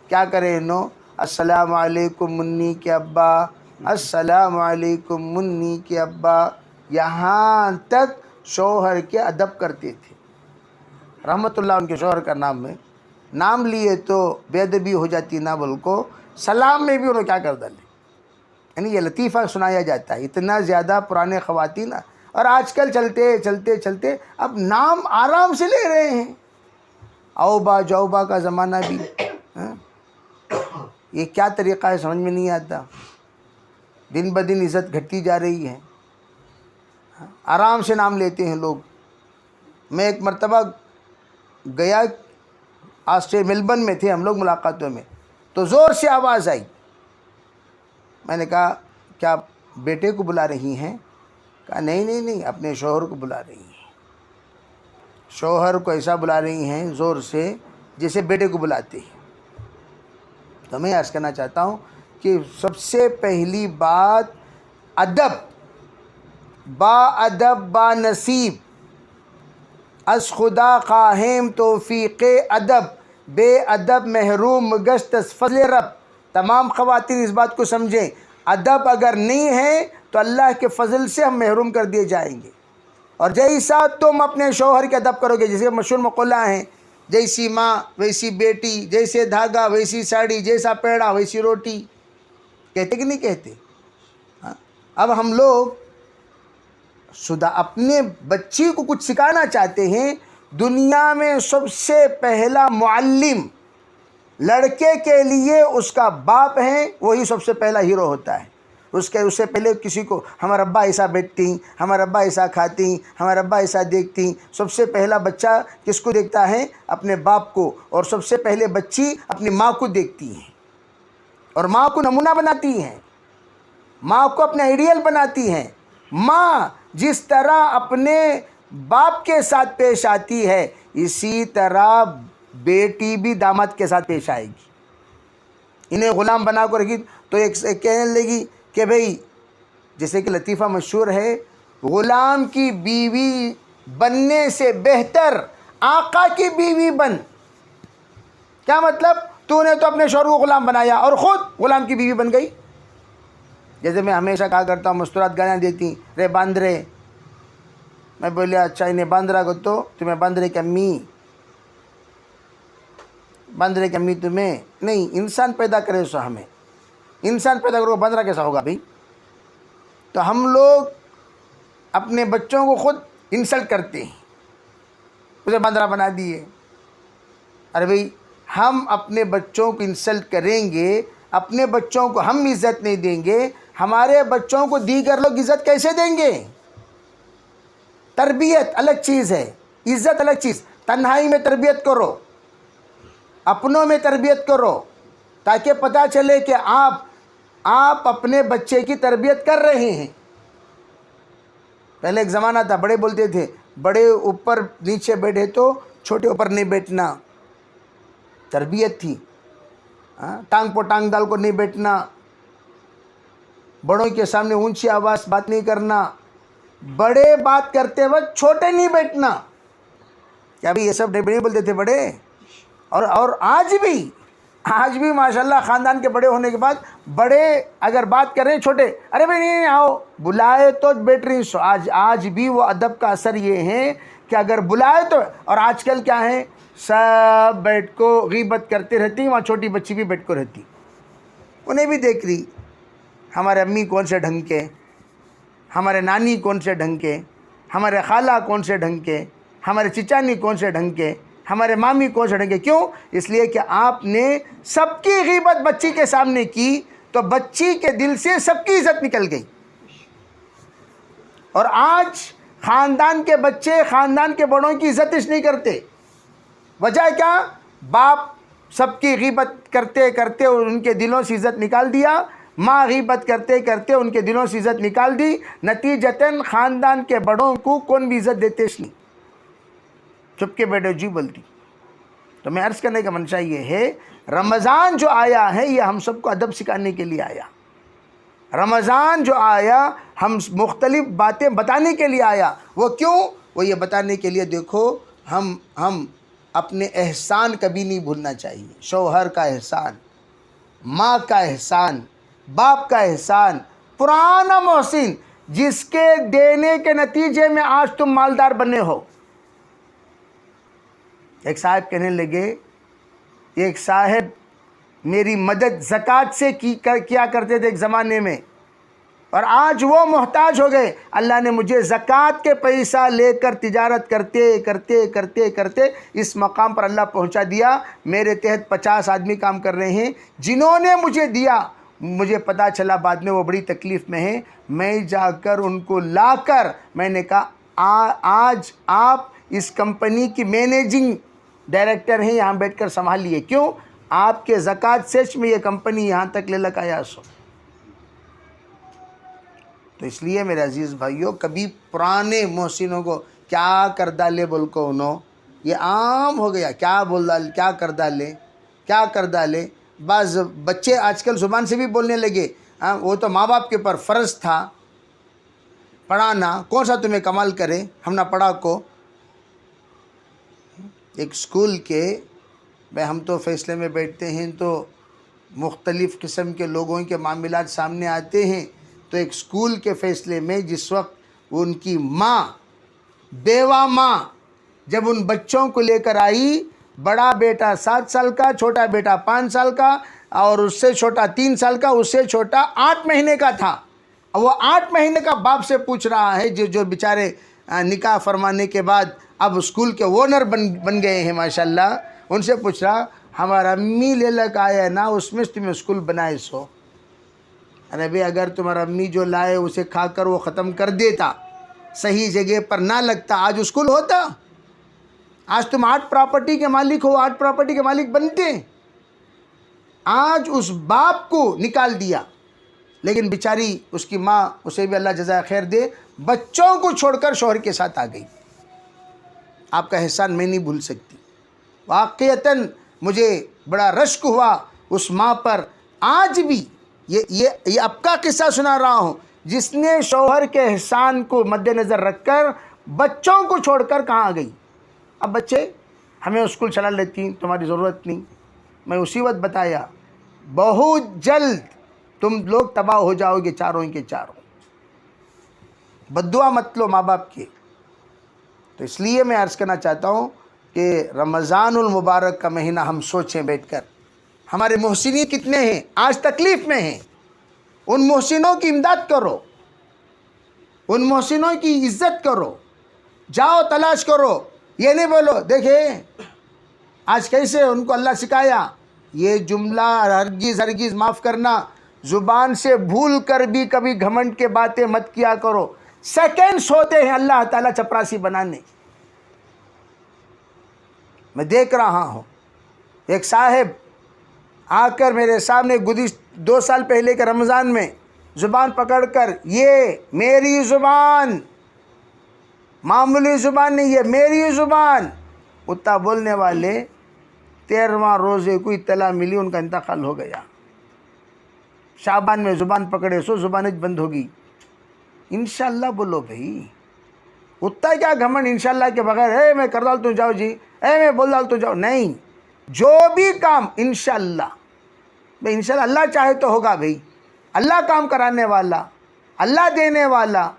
A: کیا کرے انہوں، السلام علیکم منی کے ابا، السلام علیکم منی کے ابا، یہاں تک شوہر کے ادب کرتے تھے۔ رحمت اللہ ان کے شوہر کا نام میں نام لیے تو بے ادبی ہو جاتی نہ بول کو، سلام میں بھی انہوں کیا کر ڈالے، یعنی یہ لطیفہ سنایا جاتا ہے۔ اتنا زیادہ پرانے خواتین، اور آج کل چلتے چلتے چلتے اب نام آرام سے لے رہے ہیں، اوبا جوبا کا زمانہ بھی، یہ کیا طریقہ ہے سمجھ میں نہیں آتا۔ دن بدن عزت گھٹتی جا رہی ہے، آرام سے نام لیتے ہیں لوگ۔ میں ایک مرتبہ گیا، میلبرن میں تھے ہم لوگ ملاقاتوں میں، تو زور سے آواز آئی، میں نے کہا کیا بیٹے کو بلا رہی ہیں؟ کہا نہیں نہیں نہیں، اپنے شوہر کو بلا رہی ہیں۔ شوہر کو ایسا بلا رہی ہیں زور سے جیسے بیٹے کو بلاتے ہیں۔ تو میں عرض کرنا چاہتا ہوں کہ سب سے پہلی بات ادب، با ادب با نصیب، از خدا خواہیم توفیق ادب، بے ادب محروم گشت از فضل رب۔ تمام خواتین اس بات کو سمجھیں، ادب اگر نہیں ہے تو اللہ کے فضل سے ہم محروم کر دیے جائیں گے۔ اور جیسا تم اپنے شوہر کے ادب کرو گے، جیسے مشہور مقولہ ہیں، جیسی ماں ویسی بیٹی، جیسے دھاگا ویسی ساڑی، جیسا پیڑا ویسی روٹی، کہتے کہ نہیں کہتے؟ اب ہم لوگ اپنے بچی کو کچھ سکھانا چاہتے ہیں، دنیا میں سب سے پہلا معلم لڑکے کے لیے اس کا باپ ہے، وہی سب سے پہلا ہیرو ہوتا ہے۔ اس سے پہلے کسی کو ہمارا ابا ایسا بیٹھتی، ہمارا ابا ایسا کھاتی، ہمارا ابا ایسا دیکھتی۔ سب سے پہلا بچہ کس کو دیکھتا ہے؟ اپنے باپ کو، اور سب سے پہلے بچی اپنی ماں کو دیکھتی ہیں، اور ماں کو نمونہ بناتی ہیں، ماں کو اپنے آئیڈیل بناتی ہیں۔ ماں جس طرح اپنے باپ کے ساتھ پیش آتی ہے، اسی طرح بیٹی بھی داماد کے ساتھ پیش آئے گی۔ انہیں غلام بنا کر رکھی تو ایک کہنے لگی کہ بھئی، جیسے کہ لطیفہ مشہور ہے، غلام کی بیوی بننے سے بہتر آقا کی بیوی بن۔ کیا مطلب؟ تو نے تو اپنے شوہر کو غلام بنایا اور خود غلام کی بیوی بن گئی. جیسے میں ہمیشہ کہا کرتا ہوں، مستورات گالیاں دیتی، رے باندرے. میں بولیا اچھا انہیں باندرا کو تو تمہیں باندرے کی امی، باندرے کی امی تمہیں نہیں، انسان پیدا کرے سو ہمیں، انسان پیدا کرو باندرا کیسا ہوگا بھائی؟ تو ہم لوگ اپنے بچوں کو خود انسلٹ کرتے ہیں، اسے باندرا بنا دیے. ارے بھائی ہم اپنے بچوں کو انسلٹ کریں گے، اپنے بچوں کو ہم عزت نہیں دیں گے، ہمارے بچوں کو دیگر لوگ عزت کیسے دیں گے؟ تربیت الگ چیز ہے، عزت الگ چیز. تنہائی میں تربیت کرو، اپنوں میں تربیت کرو، تاکہ پتہ چلے کہ آپ اپنے بچے کی تربیت کر رہے ہیں. پہلے ایک زمانہ تھا، بڑے بولتے تھے بڑے اوپر نیچے بیٹھے تو چھوٹے اوپر نہیں بیٹھنا، تربیت تھی. ٹانگ پہ ٹانگ ڈال کو نہیں بیٹھنا، بڑوں کے سامنے اونچی آواز بات نہیں کرنا، بڑے بات کرتے وقت چھوٹے نہیں بیٹھنا. کیا بھی یہ سب نہیں بولتے تھے بڑے؟ اور آج بھی ماشاءاللہ خاندان کے بڑے ہونے کے بعد بڑے اگر بات کر رہے ہیں چھوٹے، ارے بھائی نہیں آؤ، بلائے تو بیٹھ رہی سو. آج بھی وہ ادب کا اثر یہ ہے کہ اگر بلائے تو. اور آج کل کیا ہے، سب بیٹھ کو غیبت کرتے رہتی، وہاں چھوٹی بچی بھی بیٹھ کو رہتی، انہیں بھی دیکھ رہی ہمارے امی کون سے ڈھنگ کے، ہمارے نانی کون سے ڈھنگ کے، ہمارے خالہ کون سے ڈھنگ کے، ہمارے چچانی کون سے ڈھنگ کے، ہمارے مامی کون سے ڈھنگ کے. کیوں؟ اس لیے کہ آپ نے سب کی غیبت بچی کے سامنے کی تو بچی کے دل سے سب کی عزت نکل گئی. اور آج خاندان کے بچے خاندان کے بڑوں کی عزت اس نہیں کرتے. وجہ کیا؟ باپ سب کی غیبت کرتے کرتے ان کے دلوں سے عزت نکال دیا، ماں غیبت کرتے کرتے ان کے دلوں سے عزت نکال دی، نتیجتاً خاندان کے بڑوں کو کون بھی عزت دیتے اس نہیں، چپ کے بیٹھے جی بولتی. تو میں عرض کرنے کا منشا یہ ہے، رمضان جو آیا ہے یہ ہم سب کو ادب سکھانے کے لیے آیا. رمضان جو آیا ہم مختلف باتیں بتانے کے لیے آیا. وہ کیوں؟ وہ یہ بتانے کے لیے دیکھو ہم اپنے احسان کبھی نہیں بھولنا چاہیے. شوہر کا احسان، ماں کا احسان، باپ کا احسان، پرانا محسن جس کے دینے کے نتیجے میں آج تم مالدار بنے ہو. ایک صاحب کہنے لگے، ایک صاحب میری مدد زکوٰۃ سے کیا کرتے تھے ایک زمانے میں، اور آج وہ محتاج ہو گئے. اللہ نے مجھے زکوٰۃ کے پیسہ لے کر تجارت کرتے کرتے کرتے کرتے اس مقام پر اللہ پہنچا دیا. میرے تحت 50 آدمی کام کر رہے ہیں، جنہوں نے مجھے دیا. مجھے پتا چلا بعد میں وہ بڑی تکلیف میں ہیں. میں جا کر ان کو لا کر میں نے کہا آج آپ اس کمپنی کی مینیجنگ ڈائریکٹر ہیں، یہاں بیٹھ کر سنبھالیے. کیوں؟ آپ کے زکوٰۃ سے میں یہ کمپنی یہاں تک لے لک آیا سو. تو اس لیے میرے عزیز بھائیوں، کبھی پرانے محسنوں کو کیا کر ڈالے بول کو انہوں، یہ عام ہو گیا، کیا بول ڈال، کیا کر ڈالے، کیا کر ڈالے. بعض بچے آج کل زبان سے بھی بولنے لگے، وہ تو ماں باپ کے اوپر فرض تھا پڑھانا، کون سا تمہیں کمال کرے، ہم نہ پڑھا کو. ایک اسکول کے ہم تو فیصلے میں بیٹھتے ہیں تو مختلف قسم کے لوگوں کے معاملات سامنے آتے ہیں. تو ایک اسکول کے فیصلے میں جس وقت ان کی ماں، بیوہ ماں جب ان بچوں کو لے کر آئی، بڑا بیٹا 7 سال کا، چھوٹا بیٹا 5 سال کا، اور اس سے چھوٹا 3 سال کا، اس سے چھوٹا 8 مہینے کا تھا. وہ 8 مہینے کا باپ سے پوچھ رہا ہے جو بیچارے نکاح فرمانے کے بعد اب اسکول کے اونر بن گئے ہیں ماشاءاللہ، ان سے پوچھ رہا ہمارا امی لے لک آیا نا، اس میں تمہیں اسکول بنائے سو. ارے بھائی اگر تمہارا امی جو لائے اسے کھا کر وہ ختم کر دیتا، صحیح جگہ پر نہ لگتا، آج اسکول ہوتا. آج تم 8 پراپرٹی کے مالک ہو، 8 پراپرٹی کے مالک بنتے. آج اس باپ کو نکال دیا، لیکن بیچاری اس کی ماں، اسے بھی اللہ جزائے خیر دے، بچوں کو چھوڑ کر شوہر کے ساتھ آ گئی. آپ کا احسان میں نہیں بھول سکتی. واقعتاً مجھے بڑا رشک ہوا اس ماں پر. آج بھی یہ اب کا قصہ سنا رہا ہوں، جس نے شوہر کے احسان کو مد نظر رکھ کر بچوں کو چھوڑ کر کہاں آ گئی. اب بچے ہمیں اسکول چلا لیتی، تمہاری ضرورت نہیں. میں اسی وقت بتایا بہت جلد تم لوگ تباہ ہو جاؤ گے چاروں کے چاروں. بد دعا مت لو ماں باپ کی. تو اس لیے میں عرض کرنا چاہتا ہوں کہ رمضان المبارک کا مہینہ ہم سوچیں بیٹھ کر ہمارے محسنین کتنے ہیں آج تکلیف میں ہیں. ان محسنوں کی امداد کرو, ان محسنوں کی عزت کرو, جاؤ تلاش کرو. یہ نہیں بولو دیکھیں آج کیسے ان کو اللہ سکھایا. یہ جملہ ہرگز معاف کرنا, زبان سے بھول کر بھی کبھی گھمنڈ کے باتیں مت کیا کرو. سیکنڈز ہوتے ہیں اللہ تعالیٰ چپراسی بنانے. میں دیکھ رہا ہوں ایک صاحب آ کر میرے سامنے گزشتہ 2 سال پہلے کے رمضان میں زبان پکڑ کر, یہ میری زبان, معمولی زبان نہیں, یہ میری زبان. اتنا بولنے والے 13واں روزے کو اطلاع ملی ان کا انتقال ہو گیا. شعبان میں زبان پکڑے سو زبان بند ہوگی. انشاءاللہ بولو بھائی, اتنا کیا گھمنڈ انشاءاللہ کے بغیر اے میں کر ڈال تو جاؤ جی, اے میں بول ڈال تو جاؤ. نہیں, جو بھی کام انشاءاللہ بھائی انشاءاللہ اللہ چاہے تو ہوگا بھائی. اللہ کام کرانے والا, اللہ دینے والا,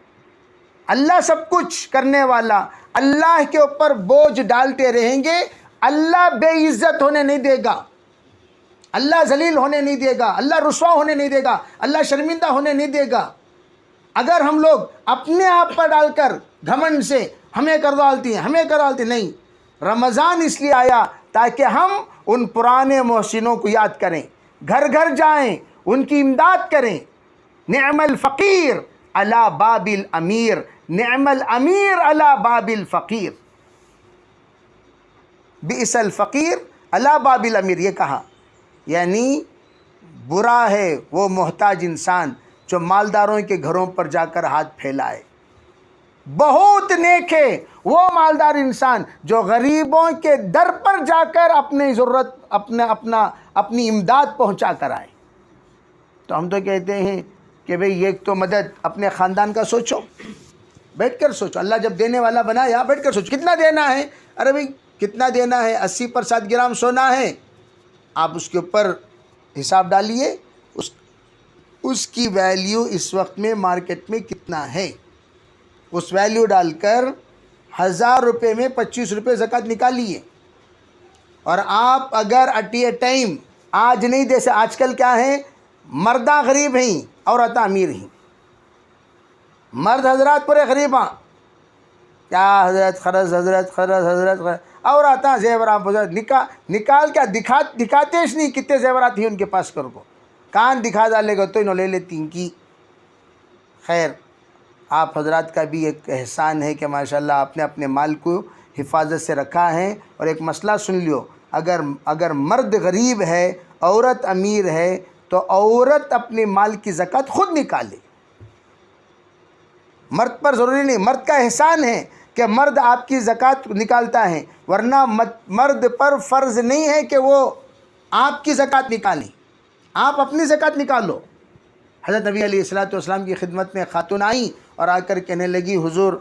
A: اللہ سب کچھ کرنے والا. اللہ کے اوپر بوجھ ڈالتے رہیں گے, اللہ بے عزت ہونے نہیں دے گا, اللہ ذلیل ہونے نہیں دے گا, اللہ رسوا ہونے نہیں دے گا, اللہ شرمندہ ہونے نہیں دے گا. اگر ہم لوگ اپنے آپ پر ڈال کر گھمنڈ سے ہمیں کر ڈالتی ہیں, ہمیں کر ڈالتی نہیں. رمضان اس لیے آیا تاکہ ہم ان پرانے محسنوں کو یاد کریں, گھر گھر جائیں, ان کی امداد کریں. نعم الفقیر علی باب الامیر, نعم الامیر علی باب الفقیر, بئس الفقیر علی باب الامیر. یہ کہا یعنی برا ہے وہ محتاج انسان جو مالداروں کے گھروں پر جا کر ہاتھ پھیلائے. بہت نیک ہے وہ مالدار انسان جو غریبوں کے در پر جا کر اپنی ضرورت اپنی امداد پہنچا کر آئے. تو ہم تو کہتے ہیں کہ بھئی ایک تو مدد اپنے خاندان کا سوچو, بیٹھ کر سوچو. اللہ جب دینے والا بنایا بیٹھ کر سوچو کتنا دینا ہے. ارے بھئی کتنا دینا ہے, 80 پر 7 گرام سونا ہے, آپ اس کے اوپر حساب ڈالیے اس کی ویلیو اس وقت میں مارکیٹ میں کتنا ہے. اس ویلیو ڈال کر 1000 روپے میں 25 روپے زکوٰۃ نکالیے. اور آپ اگر ایٹ اے ٹائم آج نہیں دے سے, آج کل کیا ہے, مردہ غریب ہیں عورتیں امیر ہیں. مرد حضرات پورے غریب ہیں, کیا حضرت خرض, حضرت خرض, حضرت خرض. عورتیں زیورات نکال کیا دکھاتے نہیں کتنے زیورات ہیں ان کے پاس. کر کو کان دکھا ڈالے گا تو انہوں لے لیتی ان کی. خیر, آپ حضرات کا بھی ایک احسان ہے کہ ماشاءاللہ آپ نے اپنے مال کو حفاظت سے رکھا ہے. اور ایک مسئلہ سن لیو, اگر مرد غریب ہے عورت امیر ہے تو عورت اپنے مال کی زکوٰۃ خود نکالے. مرد پر ضروری نہیں, مرد کا احسان ہے کہ مرد آپ کی زکوٰۃ نکالتا ہے, ورنہ مرد پر فرض نہیں ہے کہ وہ آپ کی زکوٰۃ نکالیں. آپ اپنی زکوٰۃ نکالو. حضرت نبی علیہ السلام کی خدمت میں خاتون آئیں اور آ کر کہنے لگی حضور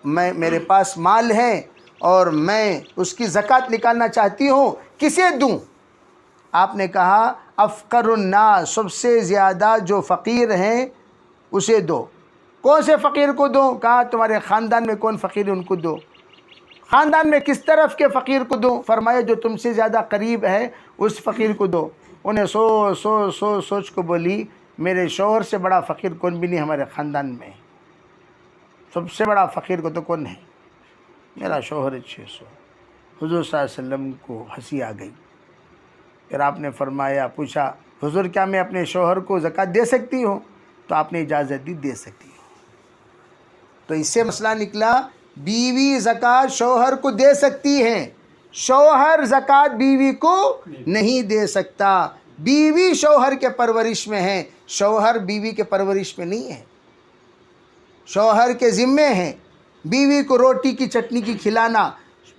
A: میرے پاس مال ہے اور میں اس کی زکوٰۃ نکالنا چاہتی ہوں, کسے دوں؟ آپ نے کہا افقر الناس, سب سے زیادہ جو فقیر ہیں اسے دو. کون سے فقیر کو دوں؟ کہا تمہارے خاندان میں کون فقیر ہے ان کو دو. خاندان میں کس طرف کے فقیر کو دوں؟ فرمایا جو تم سے زیادہ قریب ہے اس فقیر کو دو. انہیں سوچ کو بولی میرے شوہر سے بڑا فقیر کون بھی نہیں ہمارے خاندان میں, سب سے بڑا فقیر کو تو کون ہے؟ میرا شوہر 600. حضور صلی اللہ علیہ وسلم کو ہنسی آ گئی. پھر آپ نے فرمایا, پوچھا حضور کیا میں اپنے شوہر کو زکوٰۃ دے سکتی ہوں؟ تو آپ نے اجازت دی, دے سکتی ہوں. تو اس سے مسئلہ نکلا بیوی زکوٰۃ شوہر کو دے سکتی ہے, شوہر زکوٰۃ بیوی کو نہیں دے سکتا. بیوی شوہر کے پرورش میں ہے, شوہر بیوی کے پرورش میں نہیں ہے. شوہر کے ذمے ہیں بیوی کو روٹی کی چٹنی کی کھلانا,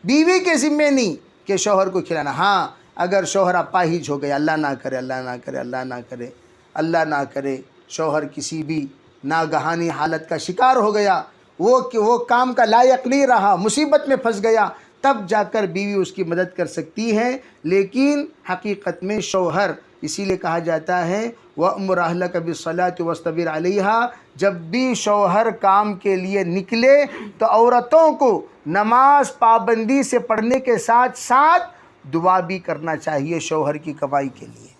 A: بیوی کے ذمے نہیں کہ شوہر کو کھلانا. ہاں اگر شوہر اپاہج ہو گیا, اللہ نہ کرے, اللہ نہ کرے, اللہ نہ کرے, اللہ نہ کرے, شوہر کسی بھی ناگہانی حالت کا شکار ہو گیا, وہ کام کا لائق نہیں رہا, مصیبت میں پھنس گیا, تب جا کر بیوی اس کی مدد کر سکتی ہے. لیکن حقیقت میں شوہر، اسی لیے کہا جاتا ہے وَأْمُرْ أَهْلَكَ بِالصَّلَاةِ وَاصْطَبِرْ عَلَيْهَا، جب بھی شوہر کام کے لیے نکلے تو عورتوں کو نماز پابندی سے پڑھنے کے ساتھ ساتھ دعا بھی کرنا چاہیے شوہر کی کمائی کے لیے.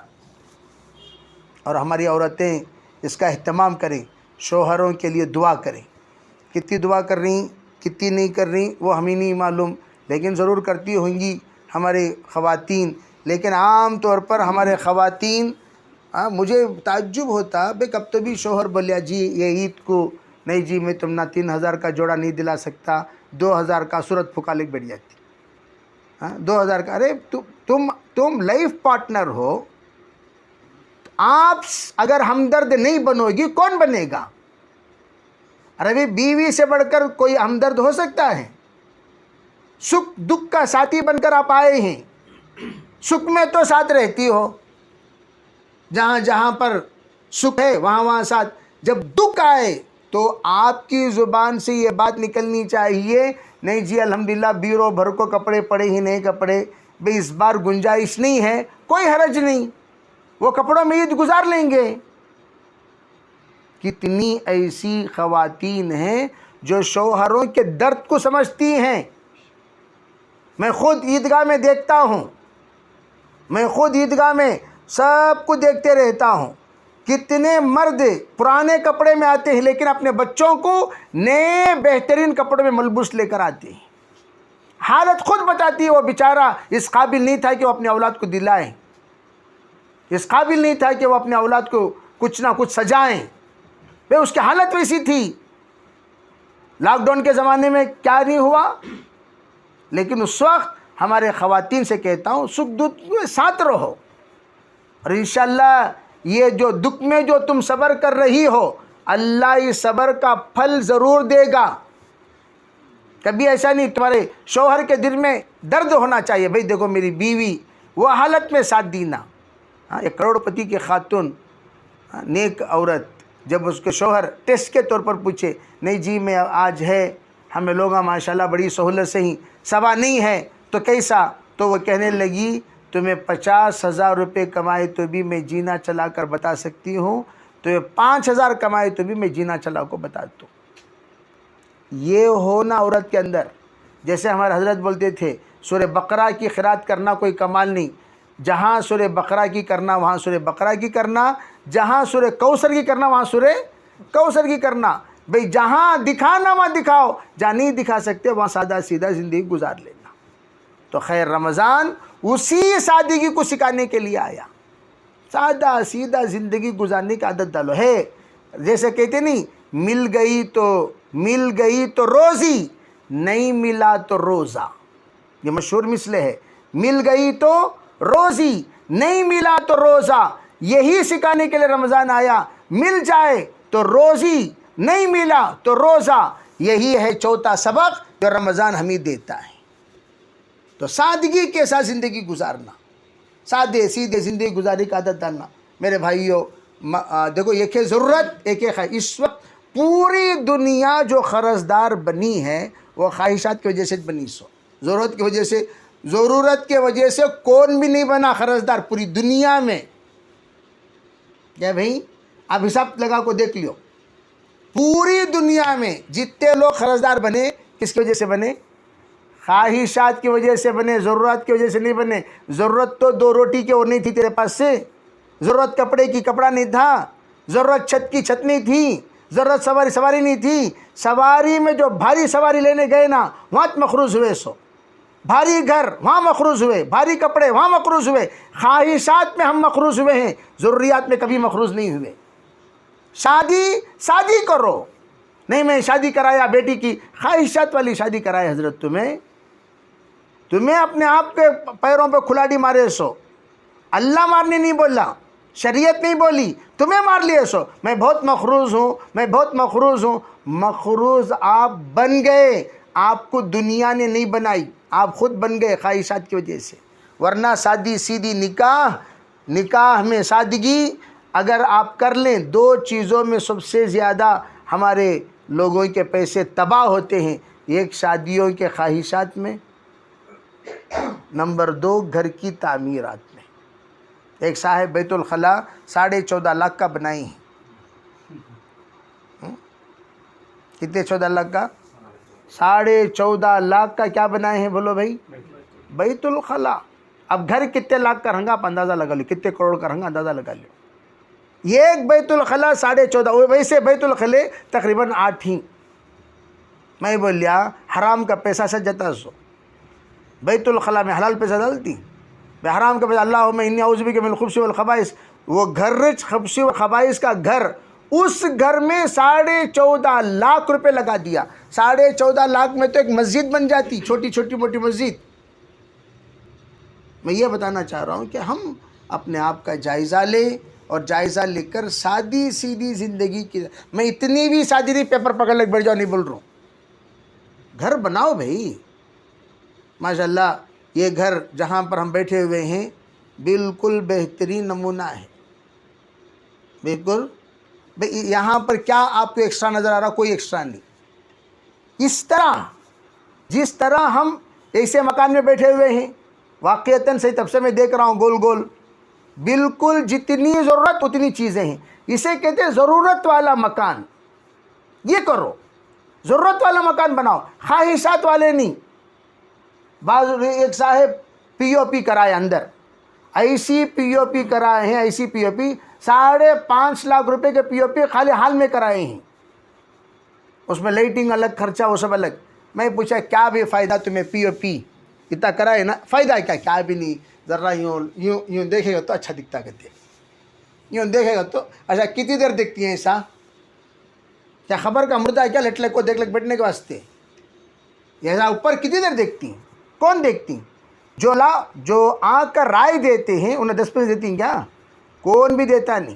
A: اور ہماری عورتیں اس کا اہتمام کریں، شوہروں کے لیے دعا کریں. کتنی دعا کر رہی، کتنی نہیں کر رہی وہ ہمیں نہیں معلوم، لیکن ضرور کرتی ہوں گی ہمارے خواتین. لیکن عام طور پر ہمارے خواتین، مجھے تعجب ہوتا بھئی کب تو بھی شوہر بولیا جی یہ عید کو نہیں جی میں تم نہ 3000 کا جوڑا نہیں دلا سکتا، 2000 کا صورت پھکا لے بیٹھ جاتی. 2000 کا، ارے تم لائف پارٹنر ہو، آپ اگر ہمدرد نہیں بنو گی کون بنے گا؟ ارے بیوی سے بڑھ کر کوئی ہمدرد ہو سکتا ہے؟ سکھ دکھ کا ساتھی بن کر آپ آئے ہیں، سکھ میں تو ساتھ رہتی ہو، جہاں جہاں پر سکھ ہے وہاں وہاں ساتھ. جب دکھ آئے تو آپ کی زبان سے یہ بات نکلنی چاہیے نہیں جی الحمدللہ بیرو بھر کو کپڑے پڑے ہی نہیں کپڑے، بھئی اس بار گنجائش نہیں ہے، کوئی حرج نہیں، وہ کپڑوں میں عید گزار لیں گے. کتنی ایسی خواتین ہیں جو شوہروں کے درد کو سمجھتی ہیں. میں خود عیدگاہ میں دیکھتا ہوں، میں خود عیدگاہ میں سب کو دیکھتے رہتا ہوں. کتنے مرد پرانے کپڑے میں آتے ہیں لیکن اپنے بچوں کو نئے بہترین کپڑوں میں ملبوس لے کر آتے ہیں. حالت خود بتاتی ہے وہ بیچارہ اس قابل نہیں تھا کہ وہ اپنے اولاد کو دلائیں، اس قابل نہیں تھا کہ وہ اپنے اولاد کو کچھ نہ کچھ سجائیں. بھئی اس کی حالت ویسی تھی. لاک ڈاؤن کے زمانے میں کیا نہیں ہوا، لیکن اس وقت ہمارے خواتین سے کہتا ہوں سکھ دکھ میں ساتھ رہو، اور انشاءاللہ یہ جو دکھ میں جو تم صبر کر رہی ہو اللہ اس صبر کا پھل ضرور دے گا. کبھی ایسا نہیں تمہارے شوہر کے دل میں درد ہونا چاہیے بھئی دیکھو میری بیوی وہ حالت میں ساتھ دینا. ایک کروڑ پتی کی خاتون، نیک عورت، جب اس کے شوہر ٹیسٹ کے طور پر پوچھے نہیں جی میں آج ہے ہمیں لوگ ماشاءاللہ بڑی سہولت سے ہی سوا نہیں ہے تو کیسا، تو وہ کہنے لگی تمہیں 50,000 روپے کمائے تو بھی میں جینا چلا کر بتا سکتی ہوں، تو 5,000 کمائے تو بھی میں جینا چلا کو بتا دوں. یہ ہونا عورت کے اندر، جیسے ہمارے حضرت بولتے تھے سورہ بقرہ کی قرات کرنا کوئی کمال نہیں، جہاں سورہ بقرہ کی کرنا وہاں سورہ بقرہ کی کرنا، جہاں سورہ کوثر کی کرنا وہاں سورہ کوثر کی کرنا. بھئی جہاں دکھانا وہاں دکھاؤ، جہاں نہیں دکھا سکتے وہاں سادہ سیدھا زندگی گزار لینا. تو خیر رمضان اسی سادگی کو سکھانے کے لیے آیا. سادہ سیدھا زندگی گزارنے کی عادت ڈالو. ہے جیسے کہتے نہیں مل گئی تو روزی، نہیں ملا تو روزہ. یہ مشہور مثلے ہے، مل گئی تو روزی نہیں ملا تو روزہ. یہی سکھانے کے لیے رمضان آیا. مل جائے تو روزی، نہیں ملا تو روزہ. یہی ہے چوتھا سبق جو رمضان ہمیں دیتا ہے. تو سادگی کے ساتھ زندگی گزارنا، سادے سیدھے زندگی گزارنے کی عادت ڈالنا. میرے بھائیوں دیکھو ایک ہے ضرورت، ایک ہے خواہش. اس وقت پوری دنیا جو قرضدار بنی ہے وہ خواہشات کی وجہ سے بنی. ضرورت کی وجہ سے، ضرورت کی وجہ سے کون بھی نہیں بنا قرضدار پوری دنیا میں. کیا بھائی آپ حساب لگا کو دیکھ لیو، پوری دنیا میں جتنے لوگ قرضدار بنے کس کی وجہ سے بنے؟ خواہشات کی وجہ سے بنے، ضرورت کی وجہ سے نہیں بنے. ضرورت تو 2 روٹی کی اور نہیں تھی تیرے پاس سے، ضرورت کپڑے کی کپڑا نہیں تھا، ضرورت چھت کی چھت نہیں تھی، ضرورت سواری نہیں تھی. سواری میں جو بھاری سواری لینے گئے نا وہاں مقروض ہوئے. بھاری گھر وہاں مقروض ہوئے، بھاری کپڑے وہاں مقروض ہوئے. خواہشات میں ہم مقروض ہوئے ہیں، ضروریات میں کبھی مقروض نہیں ہوئے. شادی کرو، نہیں میں شادی کرایا بیٹی کی، خواہشات والی شادی کرائے حضرت. تمہیں اپنے آپ کے پیروں پہ کھلاڑی مارے سو. اللہ مارنے نہیں بولا، شریعت نہیں بولی، تمہیں مار لیے سو. میں بہت مقروض ہوں، میں بہت مقروض ہوں. مقروض آپ بن گئے، آپ کو دنیا نے نہیں بنائی، آپ خود بن گئے خواہشات کی وجہ سے. ورنہ سادی سیدھی نکاح میں سادگی اگر آپ کر لیں، 2 چیزوں میں سب سے زیادہ ہمارے لوگوں کے پیسے تباہ ہوتے ہیں. ایک شادیوں کے خواہشات میں، نمبر 2 گھر کی تعمیرات میں. ایک صاحب بیت الخلاء 14.5 لاکھ کا بنائی ہیں. کتنے 14 لاکھ کا؟ 14.5 لاکھ کا کیا بنائے ہیں بولو بھائی؟ بیت الخلاء. اب گھر کتنے لاکھ کا رہنگا آپ اندازہ لگا لو، کتنے کروڑ کا رہنگا اندازہ لگا لو. یہ ایک بیت الخلاء 14.5، ویسے بیت الخلاء تقریباً 8 ہی. میں بول لیا حرام کا پیسہ سے جتا سو، بیت الخلاء میں حلال پیسہ ڈالتی، حرام کا پیسہ. اللہم انی اعوذ بک من الخبث والخبائث. وہ گھر خبث و خبائث کا گھر، اس گھر میں 14.5 لاکھ روپے لگا دیا. 14.5 لاکھ میں تو ایک مسجد بن جاتی، چھوٹی چھوٹی موٹی مسجد. میں یہ بتانا چاہ رہا ہوں کہ ہم اپنے آپ کا جائزہ لیں، اور جائزہ لے کر سادی سیدھی زندگی کی. میں اتنی بھی سادی نہیں پیپر پکڑ لے بیٹھ جاؤ نہیں بول رہا ہوں. گھر بناؤ بھائی. ماشاءاللہ یہ گھر جہاں پر ہم بیٹھے ہوئے ہیں بالکل بہترین نمونہ ہے. بالکل یہاں پر کیا آپ کو ایکسٹرا نظر آ رہا؟ کوئی ایکسٹرا نہیں. اس طرح جس طرح ہم ایسے مکان میں بیٹھے ہوئے ہیں، واقعتاً صحیح تب سے میں دیکھ رہا ہوں گول گول، بالکل جتنی ضرورت اتنی چیزیں ہیں. اسے کہتے ہیں ضرورت والا مکان. یہ کرو، ضرورت والا مکان بناؤ، خواہشات والے نہیں. بعض ایک صاحب پی او پی کرائے اندر، ایسی پی او پی کرائے ہیں، ایسی پی او پی 5.5 لاکھ روپے کے پی او پی خالی حال میں کرائے ہیں. اس میں لائٹنگ الگ، خرچہ وہ سب الگ. میں پوچھا کیا بھی فائدہ تمہیں پی او پی اتنا کرائے نا، فائدہ کیا بھی نہیں. ذرا یوں دیکھے گا تو اچھا دکھتا کہتے ہیں، یوں دیکھے گا تو اچھا. کتنی دیر دیکھتی ہیں ایسا؟ کیا خبر کا مردہ ہے کیا لٹ لگ کو دیکھ لگ بیٹھنے کے واسطے؟ ایسا اوپر کتنی دیر دیکھتی ہیں؟ کون دیکھتی ہیں؟ جو آنکھ کا رائے دیتے ہیں انہیں 10 پیسے دیتی ہیں کیا؟ کون بھی دیتا نہیں،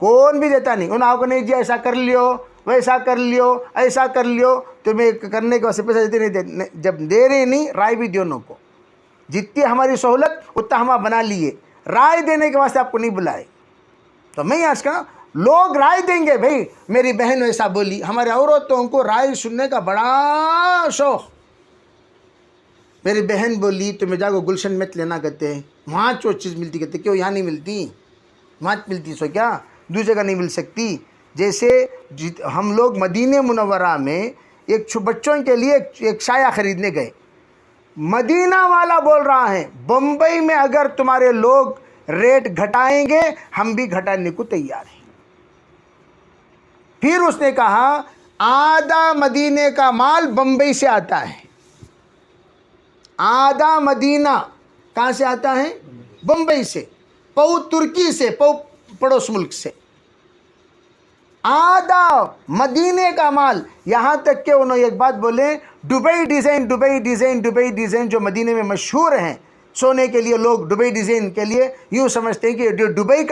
A: کون بھی دیتا نہیں. انہیں آپ کو نہیں جی ایسا کر لیو، ویسا کر لیو، ایسا کر لیو، تمہیں کرنے کے واسطے پیسہ دیتے نہیں. جب دے رہے نہیں رائے بھی دیو. کو جتنی ہماری سہولت اتنا ہم بنا لیے، رائے دینے کے واسطے آپ کو نہیں بلائے. تو میں آج کہا لوگ رائے دیں گے. بھائی میری بہن ایسا بولی، ہمارے عورتوں کو رائے سننے کا بڑا شوق. میری بہن بولی تمہیں جاگو گلشن مت لینا کہتے ہیں، وہاں جو چیز ملتی کہتے کیوں یہاں نہیں ملتی؟ وہاں ملتی سو کیا دوسری جگہ نہیں مل سکتی؟ جیسے ہم لوگ مدینہ منورہ میں ایک بچوں کے لیے ایک سایہ خریدنے گئے. مدینہ والا بول رہا ہے بمبئی میں اگر تمہارے لوگ ریٹ گھٹائیں گے ہم بھی گھٹانے کو تیار ہیں. پھر اس نے کہا آدھا مدینے کا مال بمبئی سے آتا ہے. آدھا مدینہ کہاں سے آتا ہے؟ بمبئی سے، پو ترکی سے، پڑوس ملک سے. آدھا مدینے کا مال. یہاں تک کہ انہوں ایک بات بولے، دبئی ڈیزائن جو مدینے میں مشہور ہیں سونے کے لیے. لوگ دبئی ڈیزائن کے لیے یوں سمجھتے ہیں کہ جو دبئی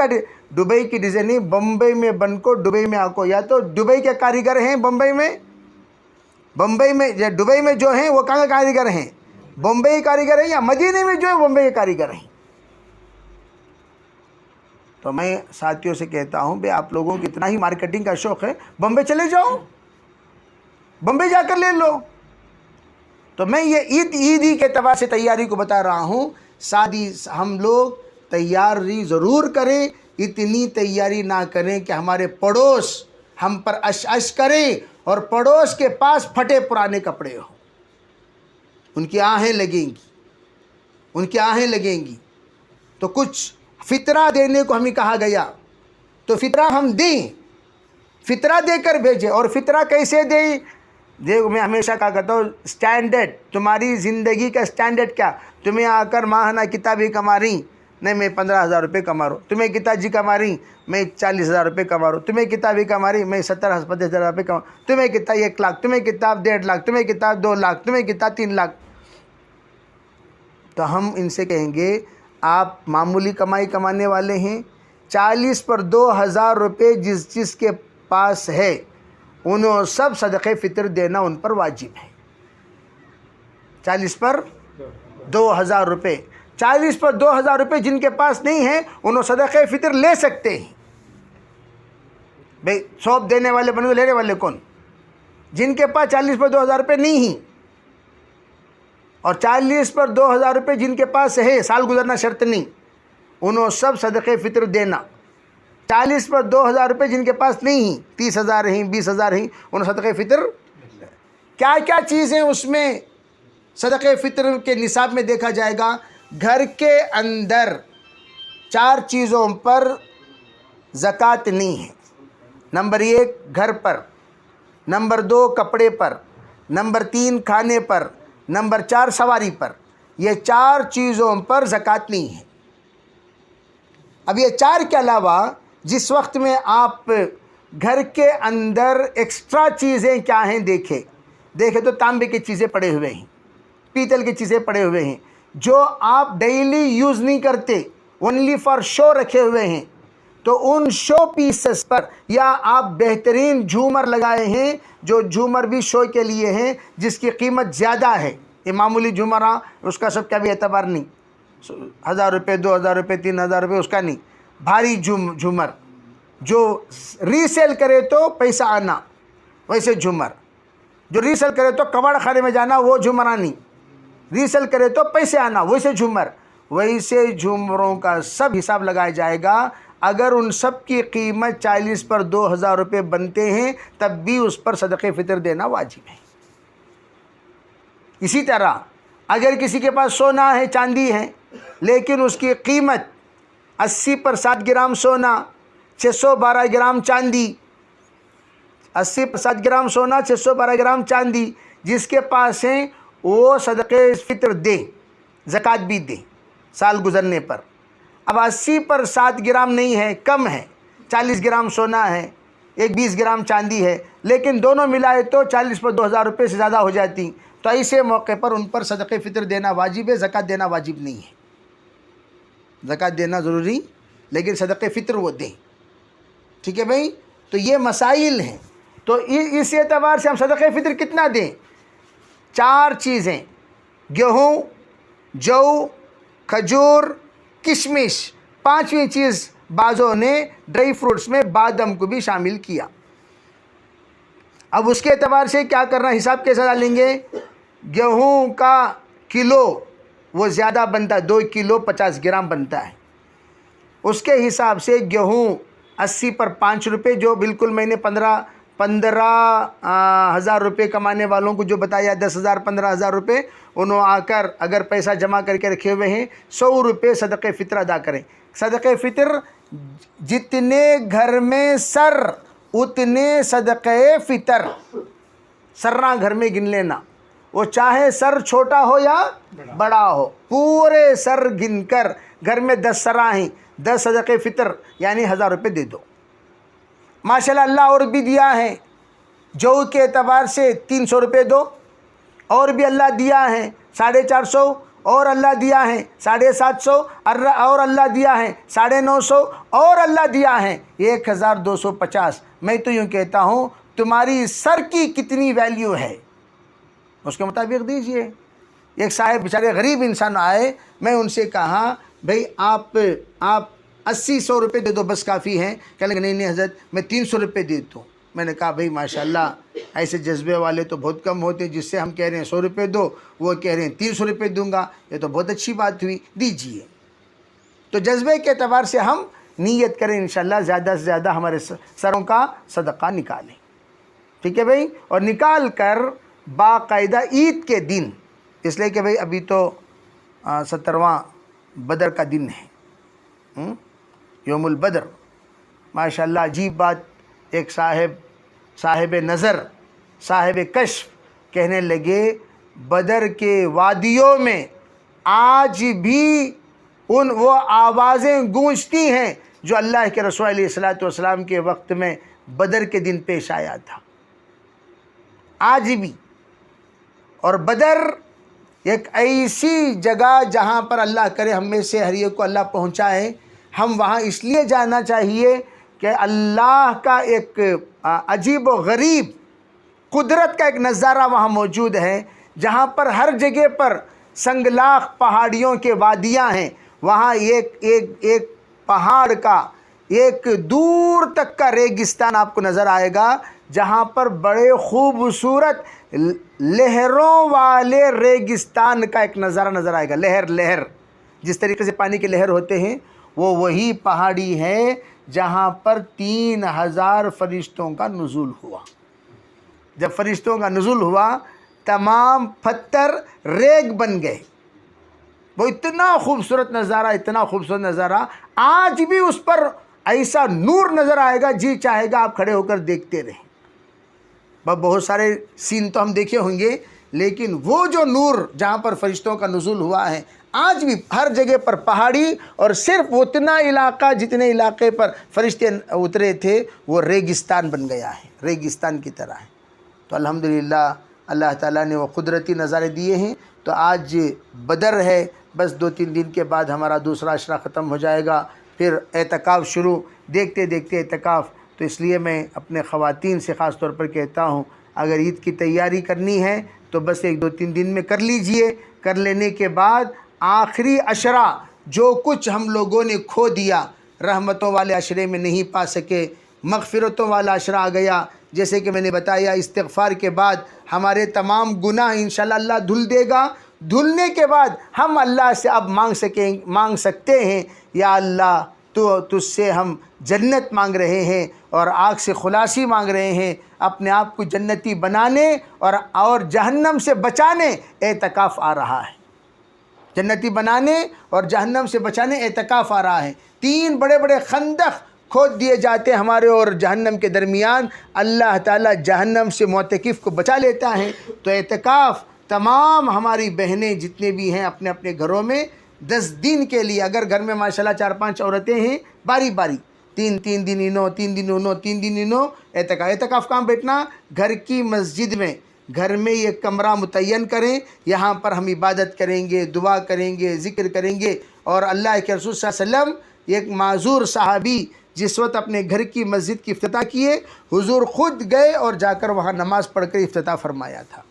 A: کی ڈیزائن نہیں، بمبئی میں بن کو دبئی میں آکو. یا تو دبئی کے کاریگر ہیں دبئی میں جو ہیں وہ کہاں کے کاریگر ہیں؟ بمبئی کاریگر ہیں. یا مدینے میں جو ہے بمبئی کے کاریگر ہیں. تو میں ساتھیوں سے کہتا ہوں بھئی آپ لوگوں کو اتنا ہی مارکیٹنگ کا شوق ہے، بمبئی چلے جاؤ، بمبئی جا کر لے لو. تو میں یہ عیدی کے اعتبار سے تیاری کو بتا رہا ہوں. سادی ہم لوگ تیاری ضرور کریں، اتنی تیاری نہ کریں کہ ہمارے پڑوس ہم پر اش کریں اور پڑوس کے پاس پھٹے پرانے کپڑے ہوں. ان کی آہیں لگیں گی. تو کچھ فطرہ دینے کو ہمیں کہا گیا، تو فطرہ ہم دیں، فطرہ دے کر بھیجیں. اور فطرہ کیسے دیں؟ دیکھو میں ہمیشہ کہا کرتا ہوں سٹینڈرڈ، تمہاری زندگی کا سٹینڈرڈ کیا؟ تمہیں آ کر ماہانہ کتابی کما رہی، نہیں میں 15,000 روپے کما رہا ہوں. تمہیں کتاب جی کما رہی، میں 40,000 روپے کما رہا ہوں. تمہیں کتابی کما رہی، میں 70,000 روپے کما. تمہیں کتاب 1 لاکھ، تمہیں کتاب 1.5 لاکھ، تمہیں کتاب 2 لاکھ، تمہیں کتاب 3 لاکھ. تو ہم ان سے کہیں گے آپ معمولی کمائی کمانے والے ہیں، 40 پر 2,000 روپے جس کے پاس ہے انہوں سب صدقہ فطر دینا ان پر واجب ہے. 40 پر 2,000 روپے، 40 پر 2,000 روپے جن کے پاس نہیں ہیں انہوں صدقہ فطر لے سکتے ہیں. بھئی سوپ دینے والے بنے لینے والے کون؟ جن کے پاس 40 پر 2,000 روپے نہیں ہیں. اور 40 پر 2000 روپے جن کے پاس ہے، سال گزرنا شرط نہیں، انہوں سب صدقہ فطر دینا۔ 40 پر 2000 روپے جن کے پاس نہیں ہیں، 30,000 ہیں، 20,000 ہیں، انہوں صدقہ فطر۔ کیا کیا چیزیں اس میں صدقہ فطر کے نصاب میں دیکھا جائے گا؟ گھر کے اندر 4 چیزوں پر زکوٰۃ نہیں ہے۔ نمبر 1 گھر پر، نمبر 2 کپڑے پر، نمبر 3 کھانے پر، نمبر 4 سواری پر۔ یہ 4 چیزوں پر زکوٰۃ نہیں ہے۔ اب یہ 4 کے علاوہ جس وقت میں آپ گھر کے اندر ایکسٹرا چیزیں کیا ہیں دیکھیں تو تانبے کی چیزیں پڑے ہوئے ہیں، پیتل کی چیزیں پڑے ہوئے ہیں جو آپ ڈیلی یوز نہیں کرتے، اونلی فار شو رکھے ہوئے ہیں، تو ان شو پیسز پر، یا آپ بہترین جھومر لگائے ہیں جو جھومر بھی شو کے لیے ہیں جس کی قیمت زیادہ ہے، یہ معمولی جھومر اس کا سب کا بھی اعتبار نہیں، 1000 روپے 2000 روپے 3000 روپے اس کا نہیں، بھاری جھومر جو ری سیل کرے تو پیسہ آنا ویسے جھومر، جو ری سیل کرے تو کباڑ خانے میں جانا وہ جھومرا نہیں، ری سیل کرے تو پیسے آنا ویسے جھومر، ویسے جھومروں کا سب حساب لگایا جائے گا۔ اگر ان سب کی قیمت 40 پر 2000 روپے بنتے ہیں تب بھی اس پر صدقہ فطر دینا واجب ہے۔ اسی طرح اگر کسی کے پاس سونا ہے، چاندی ہے، لیکن اس کی قیمت 80 پر 7 گرام سونا، 612 گرام چاندی، 80 پر 7 گرام سونا، 612 گرام چاندی جس کے پاس ہیں وہ صدقہ فطر دے، زکوٰۃ بھی دے سال گزرنے پر۔ اب 80 پر 7 گرام نہیں ہے، کم ہے، 40 گرام سونا ہے، 20 گرام چاندی ہے، لیکن دونوں ملائے تو 40 پر 2000 روپے سے زیادہ ہو جاتی، تو ایسے موقع پر ان پر صدقہ فطر دینا واجب ہے، زکوٰۃ دینا واجب نہیں ہے۔ زکوٰۃ دینا ضروری لیکن صدقہ فطر وہ دیں، ٹھیک ہے بھائی؟ تو یہ مسائل ہیں، تو اس اعتبار سے ہم صدقہ فطر کتنا دیں؟ 4 چیزیں، گیہوں، جو، کھجور، کشمش، 5ویں چیز بعضوں نے ڈرائی فروٹس میں بادام کو بھی شامل کیا۔ اب اس کے اعتبار سے کیا کرنا، حساب کیسا ڈالیں گے؟ گیہوں کا کلو وہ زیادہ بنتا ہے، 2 کلو 50 گرام بنتا ہے، اس کے حساب سے گیہوں 80 پر 5 روپے، جو بالکل میں نے 15,000 روپے کمانے والوں کو جو بتایا 10,000 15,000 روپے، انہوں آ کر اگر پیسہ جمع کر کے رکھے ہوئے ہیں 100 روپے صدقہ فطر ادا کریں۔ صدقہ فطر جتنے گھر میں سر اتنے صدقہ فطر، سرنا گھر میں گن لینا، وہ چاہے سر چھوٹا ہو یا بڑا ہو، پورے سر گن کر گھر میں 10 سرا ہیں، 10 صدقہ فطر یعنی 1000 روپے دے دو۔ ماشاءاللہ اللہ اور بھی دیا ہے، جو کے اعتبار سے 300 روپے دو، اور بھی اللہ دیا ہے 450، اور اللہ دیا ہے 750، اور اللہ دیا ہے 950، اور اللہ دیا ہے 1250۔ میں تو یوں کہتا ہوں تمہاری سر کی کتنی ویلیو ہے اس کے مطابق دیجئے۔ ایک صاحب بیچارے غریب انسان آئے، میں ان سے کہا بھئی آپ 80-100 روپے دے دو بس کافی ہیں، کہنے لگے نہیں حضرت میں 300 روپے دیتا ہوں۔ میں نے کہا بھئی ماشاءاللہ ایسے جذبے والے تو بہت کم ہوتے، جس سے ہم کہہ رہے ہیں 100 روپے دو، وہ کہہ رہے ہیں 300 روپے دوں گا، یہ تو بہت اچھی بات ہوئی، دیجئے۔ تو جذبے کے اعتبار سے ہم نیت کریں انشاءاللہ زیادہ سے زیادہ ہمارے سروں کا صدقہ نکالیں، ٹھیک ہے بھئی؟ اور نکال کر باقاعدہ عید کے دن، اس لیے کہ بھئی ابھی تو 17واں بدر کا دن ہے، یوم البدر، ماشاءاللہ عجیب بات، ایک صاحب نظر، صاحب کشف کہنے لگے بدر کے وادیوں میں آج بھی وہ آوازیں گونجتی ہیں جو اللہ کے رسول علیہ الصلوۃ کے وقت میں بدر کے دن پیش آیا تھا، آج بھی۔ اور بدر ایک ایسی جگہ جہاں پر اللہ کرے ہم میں سے ہر ایک کو اللہ پہنچائے، ہم وہاں اس لیے جانا چاہیے کہ اللہ کا ایک عجیب و غریب قدرت کا ایک نظارہ وہاں موجود ہے، جہاں پر ہر جگہ پر سنگلاخ پہاڑیوں کے وادیاں ہیں، وہاں ایک پہاڑ کا ایک دور تک کا ریگستان آپ کو نظر آئے گا، جہاں پر بڑے خوبصورت لہروں والے ریگستان کا ایک نظارہ نظر آئے گا۔ لہر جس طریقے سے پانی کے لہر ہوتے ہیں، وہ وہی پہاڑی ہے جہاں پر 3000 فرشتوں کا نزول ہوا۔ جب فرشتوں کا نزول ہوا تمام پتھر ریگ بن گئے۔ وہ اتنا خوبصورت نظارہ، آج بھی اس پر ایسا نور نظر آئے گا، جی چاہے گا آپ کھڑے ہو کر دیکھتے رہیں۔ بہت سارے سین تو ہم دیکھے ہوں گے، لیکن وہ جو نور جہاں پر فرشتوں کا نزول ہوا ہے، آج بھی ہر جگہ پر پہاڑی، اور صرف اتنا علاقہ جتنے علاقے پر فرشتے اترے تھے وہ ریگستان بن گیا ہے، ریگستان کی طرح ہے۔ تو الحمدللہ اللہ تعالیٰ نے وہ قدرتی نظارے دیے ہیں۔ تو آج بدر ہے، بس 2-3 دن کے بعد ہمارا دوسرا عشرہ ختم ہو جائے گا، پھر اعتکاف شروع، دیکھتے اعتکاف۔ تو اس لیے میں اپنے خواتین سے خاص طور پر کہتا ہوں، اگر عید کی تیاری کرنی ہے تو بس 1-2-3 دن میں کر لیجئے۔ کر لینے کے بعد آخری عشرہ جو کچھ ہم لوگوں نے کھو دیا، رحمتوں والے عشرے میں نہیں پا سکے، مغفرتوں والا عشرہ آ گیا، جیسے کہ میں نے بتایا استغفار کے بعد ہمارے تمام گناہ انشاءاللہ اللہ دھل دے گا۔ دھلنے کے بعد ہم اللہ سے اب مانگ سکتے ہیں، یا اللہ تو تجھ سے ہم جنت مانگ رہے ہیں اور آگ سے خلاصی مانگ رہے ہیں، اپنے آپ کو جنتی بنانے اور جہنم سے بچانے اعتکاف آ رہا ہے۔ جنتی بنانے اور جہنم سے بچانے اعتکاف آ رہا ہے۔ 3 بڑے بڑے خندق کھود دیے جاتے ہیں ہمارے اور جہنم کے درمیان، اللہ تعالیٰ جہنم سے معتکف کو بچا لیتا ہے۔ تو اعتکاف تمام ہماری بہنیں جتنے بھی ہیں اپنے اپنے گھروں میں 10 دن کے لیے، اگر گھر میں ماشاءاللہ 4-5 عورتیں ہیں، باری 3 دن انہوں اعتکاف کہاں بیٹھنا؟ گھر کی مسجد میں، گھر میں یہ کمرہ متعین کریں، یہاں پر ہم عبادت کریں گے، دعا کریں گے، ذکر کریں گے۔ اور اللہ کے رسول صلی اللہ علیہ وسلم، ایک معذور صحابی جس وقت اپنے گھر کی مسجد کی افتتاح کیے، حضور خود گئے اور جا کر وہاں نماز پڑھ کر افتتاح فرمایا تھا۔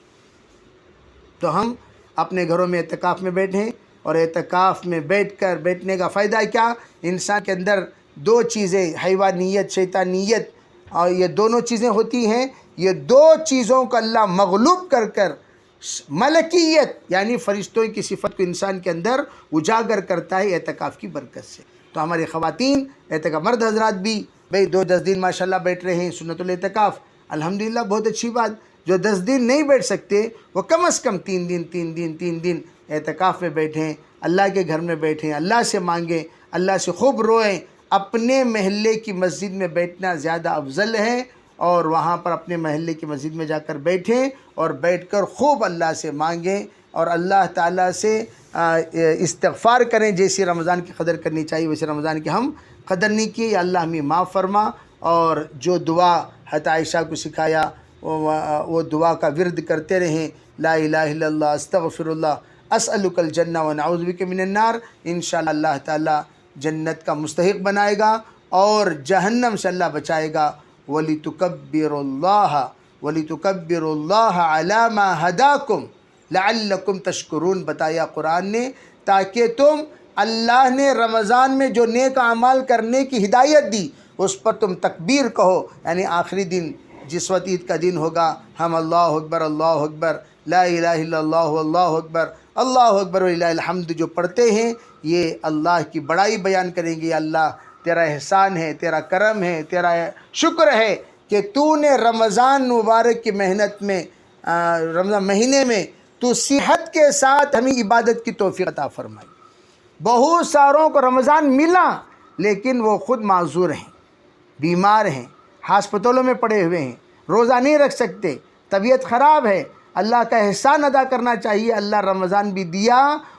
A: تو ہم اپنے گھروں میں اعتکاف میں بیٹھیں، اور اعتکاف میں بیٹھنے کا فائدہ کیا؟ انسان کے اندر 2 چیزیں، حیوانیت، شیطانیت، اور یہ دونوں چیزیں ہوتی ہیں۔ یہ 2 چیزوں کو اللہ مغلوب کر ملکیت یعنی فرشتوں کی صفت کو انسان کے اندر اجاگر کرتا ہے اعتکاف کی برکت سے۔ تو ہماری خواتین اعتکاف، مرد حضرات بھی 2-10 دن ماشاءاللہ بیٹھ رہے ہیں سنت الاعتکاف، الحمدللہ بہت اچھی بات۔ جو 10 دن نہیں بیٹھ سکتے وہ کم از کم 3 دن اعتکاف میں بیٹھیں، اللہ کے گھر میں بیٹھیں، اللہ سے مانگیں، اللہ سے خوب روئیں۔ اپنے محلے کی مسجد میں بیٹھنا زیادہ افضل ہے، اور وہاں پر اپنے محلے کی مسجد میں جا کر بیٹھیں اور بیٹھ کر خوب اللہ سے مانگیں اور اللہ تعالیٰ سے استغفار کریں۔ جیسی رمضان کی قدر کرنی چاہیے ویسے رمضان کی ہم قدر نہیں کی، یا اللہ ہمیں معاف فرما۔ اور جو دعا حضرت عائشہ کو سکھایا وہ دعا کا ورد کرتے رہیں، لا الہ الا اللہ، استغفر اللہ، اسألک الجنہ ونعوذ بک من النار۔ انشاءاللہ اللہ تعالیٰ جنت کا مستحق بنائے گا اور جہنم سے اللہ بچائے گا۔ وَلِتُكَبِّرُوا اللَّهَ عَلَى مَا هَدَاكُمْ لَعَلَّكُمْ تَشْكُرُونَ بتایا قرآن نے، تاکہ تم اللہ نے رمضان میں جو نیک اعمال کرنے کی ہدایت دی اس پر تم تکبیر کہو، یعنی آخری دن جس وقت عید کا دن ہوگا ہم اللہ اکبر لا الہ الا اللہ اللہ اکبر وللہ الحمد جو پڑھتے ہیں، یہ اللہ کی بڑائی بیان کریں گے۔ اللہ تیرا احسان ہے، تیرا کرم ہے، تیرا شکر ہے کہ تو نے رمضان مبارک کی محنت میں، رمضان مہینے میں تو صحت کے ساتھ ہمیں عبادت کی توفیق عطا فرمائی۔ بہت ساروں کو رمضان ملا لیکن وہ خود معذور ہیں، بیمار ہیں، ہسپتالوں میں پڑے ہوئے ہیں، روزہ نہیں رکھ سکتے، طبیعت خراب ہے۔ اللہ کا احسان ادا کرنا چاہیے، اللہ رمضان بھی دیا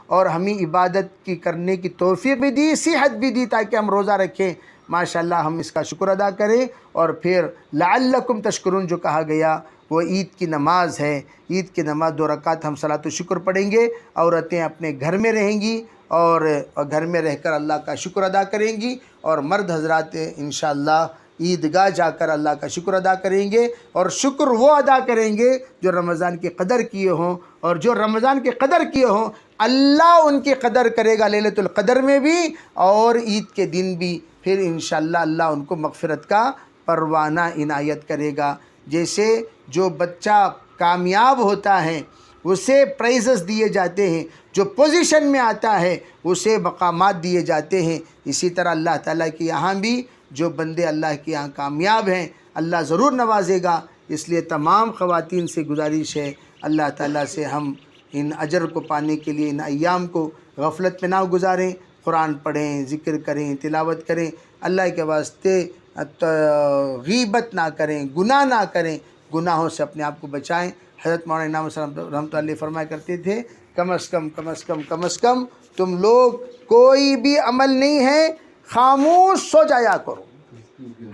A: اور ہمیں عبادت کی کرنے کی توفیق بھی دی، صحت بھی دی تاکہ ہم روزہ رکھیں۔ ماشاءاللہ ہم اس کا شکر ادا کریں۔ اور پھر لعلکم تشکرون جو کہا گیا وہ عید کی نماز ہے۔ عید کی نماز 2 رکعت ہم صلاۃ الشکر پڑھیں گے، عورتیں اپنے گھر میں رہیں گی اور گھر میں رہ کر اللہ کا شکر ادا کریں گی، اور مرد حضرات انشاءاللہ عیدگاہ جا کر اللہ کا شکر ادا کریں گے، اور شکر وہ ادا کریں گے جو رمضان کی قدر کیے ہوں، اور جو رمضان کی قدر کیے ہوں اللہ ان کی قدر کرے گا لیلۃ القدر میں بھی اور عید کے دن بھی۔ پھر انشاءاللہ اللہ ان کو مغفرت کا پروانہ عنایت کرے گا۔ جیسے جو بچہ کامیاب ہوتا ہے اسے پرائزز دیے جاتے ہیں، جو پوزیشن میں آتا ہے اسے مقامات دیے جاتے ہیں، اسی طرح اللہ تعالیٰ کے یہاں بھی جو بندے اللہ کے یہاں کامیاب ہیں اللہ ضرور نوازے گا۔ اس لیے تمام خواتین سے گزارش ہے اللہ تعالیٰ سے ہم ان اجر کو پانے کے لیے ان ایام کو غفلت میں نہ گزاریں، قرآن پڑھیں، ذکر کریں، تلاوت کریں، اللہ کے واسطے غیبت نہ کریں، گناہ نہ کریں، گناہوں سے اپنے آپ کو بچائیں۔ حضرت مولانا انعام السلام رحمۃ اللہ علیہ فرمایا کرتے تھے کم از کم تم لوگ کوئی بھی عمل نہیں ہے خاموش سو جایا کرو۔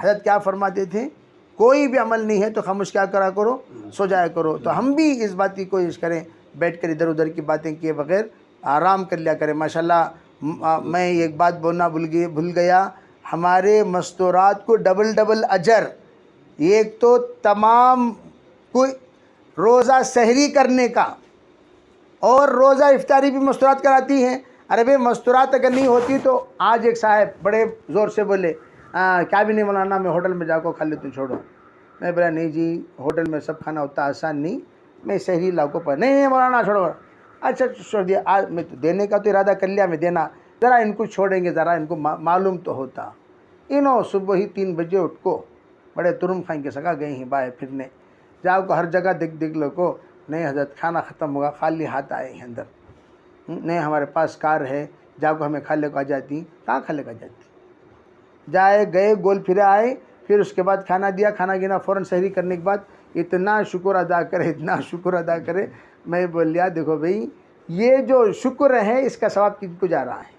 A: حضرت کیا فرماتے تھے؟ کوئی بھی عمل نہیں ہے تو خاموش کیا کرا کرو؟ سو جایا کرو۔ تو ہم بھی اس بات کی کوشش کریں، بیٹھ کر ادھر ادھر کی باتیں کیے بغیر آرام کر لیا کریں۔ ماشاءاللہ میں ایک بات بولنا بھول گیا، ہمارے مستورات کو ڈبل اجر۔ ایک تو تمام کوئی روزہ سحری کرنے کا اور روزہ افطاری بھی مستورات کراتی ہیں۔ ارے بھائی مستورات اگر نہیں ہوتی تو آج ایک صاحب بڑے زور سے بولے کیا بھی نہیں مولانا میں ہوٹل میں جا کو کھا لیتا ہوں، چھوڑو۔ میں بولا نہیں جی ہوٹل میں سب کھانا اتنا آسان نہیں، میں سحری لاکھوں پر نہیں مولانا چھوڑو۔ اچھا چھوڑ دیا، آج میں تو دینے کا تو ارادہ کر لیا میں دینا، ذرا ان کو چھوڑیں گے، ذرا ان کو معلوم تو ہوتا۔ انہوں صبح ہی 3 بجے اٹھ کو بڑے ترم خائیں کے سکا گئے ہیں باہر پھرنے، جاؤ کو ہر جگہ دیکھ لو کو نہیں حضرت کھانا ختم ہوگا، خالی ہاتھ آئے ہیں اندر، نہیں ہمارے پاس کار ہے جاؤ کو ہمیں کھانے کو آ جاتی، کہاں کھانے کو آ جاتی، جائے گئے گول پھرے آئے، پھر اس کے بعد کھانا دیا، کھانا گنا فوراً سحری کرنے کے بعد اتنا شکر ادا کرے۔ میں بول لیا دیکھو بھئی یہ جو شکر ہے اس کا ثواب کن کو جا رہا ہے؟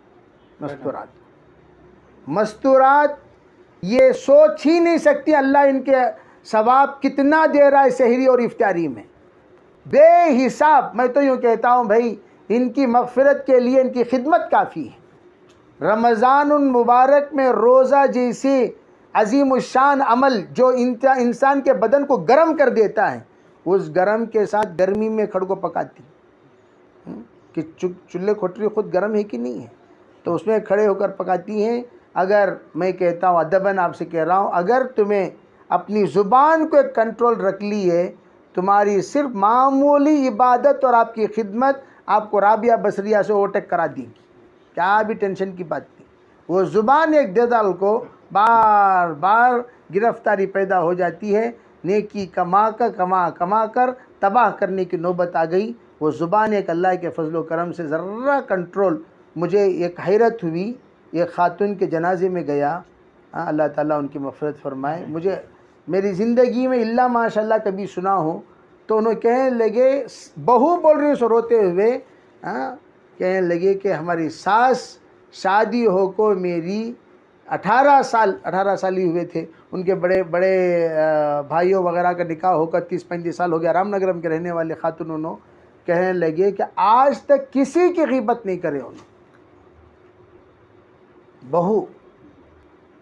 A: مستورات یہ سوچ ہی نہیں سکتی اللہ ان کے ثواب کتنا دے رہا ہے سحری اور افطاری میں، بے حساب۔ میں تو یوں کہتا ہوں بھائی ان کی مغفرت کے لیے ان کی خدمت کافی ہے۔ رمضان المبارک میں روزہ جیسے عظیم الشان عمل جو انسان کے بدن کو گرم کر دیتا ہے، اس گرم کے ساتھ گرمی میں کھڑ کو پکاتی کہ چولہے کھوٹری خود گرم ہے کہ نہیں ہے، تو اس میں کھڑے ہو کر پکاتی ہیں۔ اگر میں کہتا ہوں ادباً آپ سے کہہ رہا ہوں، اگر تمہیں اپنی زبان کو ایک کنٹرول رکھ لی ہے، تمہاری صرف معمولی عبادت اور آپ کی خدمت آپ کو رابعہ بصریہ سے اوورٹیک کرا دے گی، کیا بھی ٹینشن کی بات نہیں۔ وہ زبان ایک دیدال کو بار بار گرفتاری پیدا ہو جاتی ہے، نیکی کما کر تباہ کرنے کی نوبت آ گئی۔ وہ زبان ایک اللہ کے فضل و کرم سے ذرہ کنٹرول۔ مجھے ایک حیرت ہوئی، ایک خاتون کے جنازے میں گیا، اللہ تعالیٰ ان کی مغفرت فرمائے، مجھے میری زندگی میں اللہ ماشاءاللہ کبھی سنا ہو تو انہوں کہنے لگے، بہو بول رہی سو روتے ہوئے، کہنے لگے کہ ہماری ساس شادی ہو کو میری 18 سال ہی ہوئے تھے، ان کے بڑے بھائیوں وغیرہ کا نکاح ہو کر 30-35 سال ہو گیا، رام نگرم کے رہنے والے خاتون انہوں کہنے لگے کہ آج تک کسی کی غیبت نہیں کرے انہوں، بہو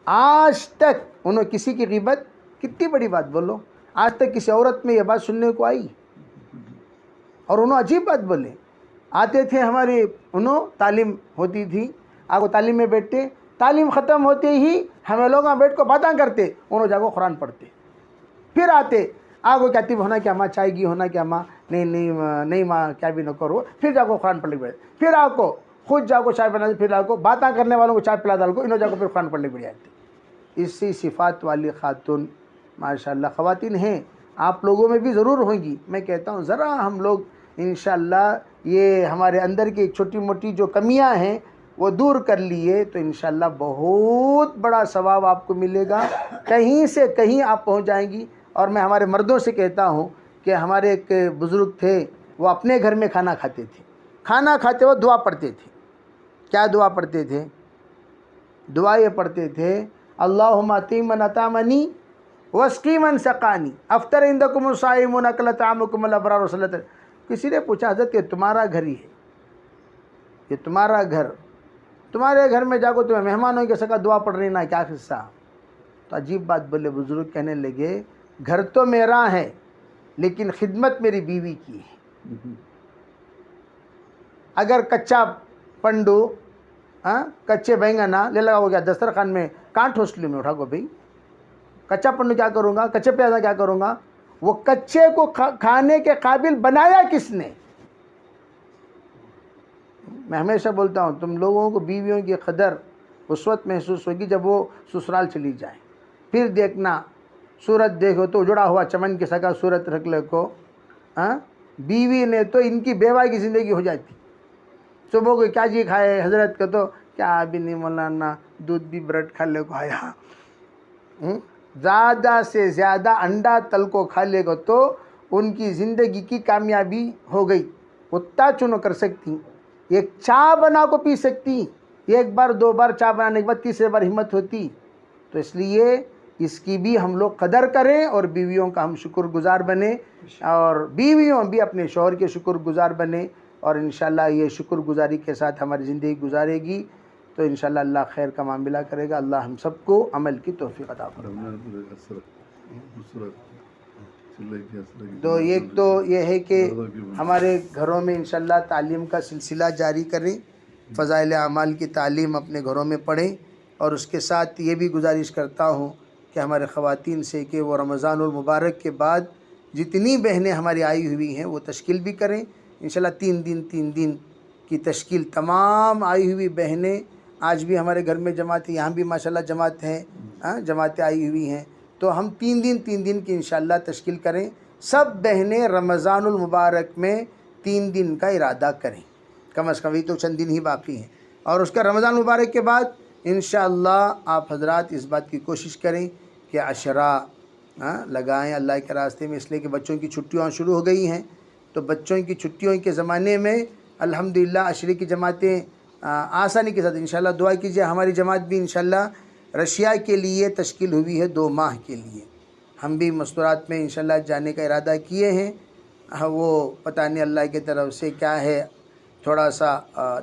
A: آج تک انہوں کسی کی غیبت، کتنی بڑی بات بولو، آج تک کسی عورت میں یہ بات سننے کو آئی؟ اور انہوں عجیب بات بولے، آتے تھے ہماری انہوں تعلیم ہوتی تھی، آگو تعلیم میں بیٹھتے، تعلیم ختم ہوتے ہی ہمیں لوگ بیٹھ کو باتاں کرتے، انہوں جاگو قرآن پڑھتے، پھر آتے آگو کہتی ہونا کیا ماں چائے گی ہونا کیا ماں نہیں ماں کیا بھی نہ کرو، پھر جاگو قرآن پڑھ لے بیٹھے، پھر آ کو خود جاگو چائے بنا دے، پھر آ کو باتاں کرنے والوں کو چائے پلا ڈال کو، انہوں جاگو پھر قرآن پڑھ لے بیٹھ جاتے۔ اسی صفات والی خاتون ماشاءاللہ خواتین ہیں، آپ لوگوں میں بھی ضرور ہوں گی۔ میں کہتا ہوں ذرا ہم لوگ انشاءاللہ یہ ہمارے اندر کی چھوٹی موٹی جو کمیاں ہیں وہ دور کر لیے تو انشاءاللہ بہت بڑا ثواب آپ کو ملے گا، کہیں سے کہیں آپ پہنچ جائیں گی۔ اور میں ہمارے مردوں سے کہتا ہوں کہ ہمارے ایک بزرگ تھے، وہ اپنے گھر میں کھانا کھاتے تھے، کھانا کھاتے وہ دعا پڑھتے تھے۔ کیا دعا پڑھتے تھے؟ دعا یہ پڑھتے تھے، اللہم اطعم من اطعمنی واسقی من سقانی افطر عندکم الصائمون اکل طعامکم الابرار صلی۔ کسی نے پوچھا حضرت یہ تمہارا گھر ہی ہے، یہ تمہارا گھر، تمہارے گھر میں جاگو تمہیں مہمانوں کے سکا دعا پڑھ رہی نا، کیا قصہ؟ تو عجیب بات بولے بزرگ، کہنے لگے گھر تو میرا ہے لیکن خدمت میری بیوی کی ہے۔ اگر کچا پنڈو کچے بینگنا لے لگا ہو گیا دسترخوان میں، کانٹ ہوسلے میں اٹھا کو بھئی، کچا پنڈو کیا کروں گا، کچے پیازا کیا کروں گا، وہ کچے کو کھانے کے قابل بنایا کس نے؟ میں ہمیشہ بولتا ہوں تم لوگوں کو بیویوں کی قدر اس وقت محسوس ہوگی جب وہ سسرال چلی جائیں. پھر دیکھنا صورت دیکھو تو جڑا ہوا چمن کی سگا صورت رکھ لے کو بیوی نے تو ان کی بیوہ کی زندگی ہو جاتی. صبح کو کیا جی کھائے حضرت کا تو کیا بھی نہیں مولانا دودھ بھی بریڈ کھا لے کو آیا. زیادہ سے زیادہ انڈا تل کو کھا لے گا تو ان کی زندگی کی کامیابی ہو گئی. اتنا چنو کر سکتی, ایک چائے بنا کو پی سکتی, ایک بار دو بار چائے بنانے کے بعد تیسرے بار ہمت ہوتی. تو اس لیے اس کی بھی ہم لوگ قدر کریں اور بیویوں کا ہم شکر گزار بنیں اور بیویوں بھی اپنے شوہر کے شکر گزار بنیں اور انشاءاللہ یہ شکر گزاری کے ساتھ ہماری زندگی گزارے گی تو انشاءاللہ اللہ خیر کا معاملہ کرے گا. اللہ ہم سب کو عمل کی توفیق عطا فرمائے. تو ایک تو یہ ہے کہ ہمارے گھروں میں انشاءاللہ تعلیم کا سلسلہ جاری کریں, فضائل اعمال کی تعلیم اپنے گھروں میں پڑھیں اور اس کے ساتھ یہ بھی گزارش کرتا ہوں کہ ہمارے خواتین سے کہ وہ رمضان المبارک کے بعد جتنی بہنیں ہماری آئی ہوئی ہیں وہ تشکیل بھی کریں. انشاءاللہ 3 دن کی تشکیل تمام آئی ہوئی بہنیں, آج بھی ہمارے گھر میں جماعت ہے, یہاں بھی ماشاءاللہ جماعت ہیں, جماعتیں آئی ہوئی ہیں, تو ہم 3 دن کی انشاءاللہ تشکیل کریں. سب بہنیں رمضان المبارک میں 3 دن کا ارادہ کریں, کم از کم یہ تو چند دن ہی باقی ہیں. اور اس کا رمضان مبارک کے بعد انشاءاللہ آپ حضرات اس بات کی کوشش کریں کہ عشرہ لگائیں اللہ کے راستے میں, اس لیے کہ بچوں کی چھٹیاں شروع ہو گئی ہیں. تو بچوں کی چھٹیوں کے زمانے میں الحمدللہ عشرے کی جماعتیں آسانی کے ساتھ انشاءاللہ دعا کیجیے. ہماری جماعت بھی انشاءاللہ رشیا کے لیے تشکیل ہوئی ہے 2 ماہ کے لیے. ہم بھی مستورات میں انشاءاللہ جانے کا ارادہ کیے ہیں. وہ پتہ نہیں اللہ کی طرف سے کیا ہے, تھوڑا سا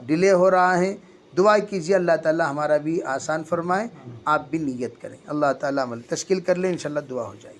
A: ڈیلے ہو رہا ہے. دعا کیجیے اللہ تعالی ہمارا بھی آسان فرمائے, آپ بھی نیت کریں, اللہ تعالی عمل تشکیل کر لیں, انشاءاللہ دعا ہو جائے گی.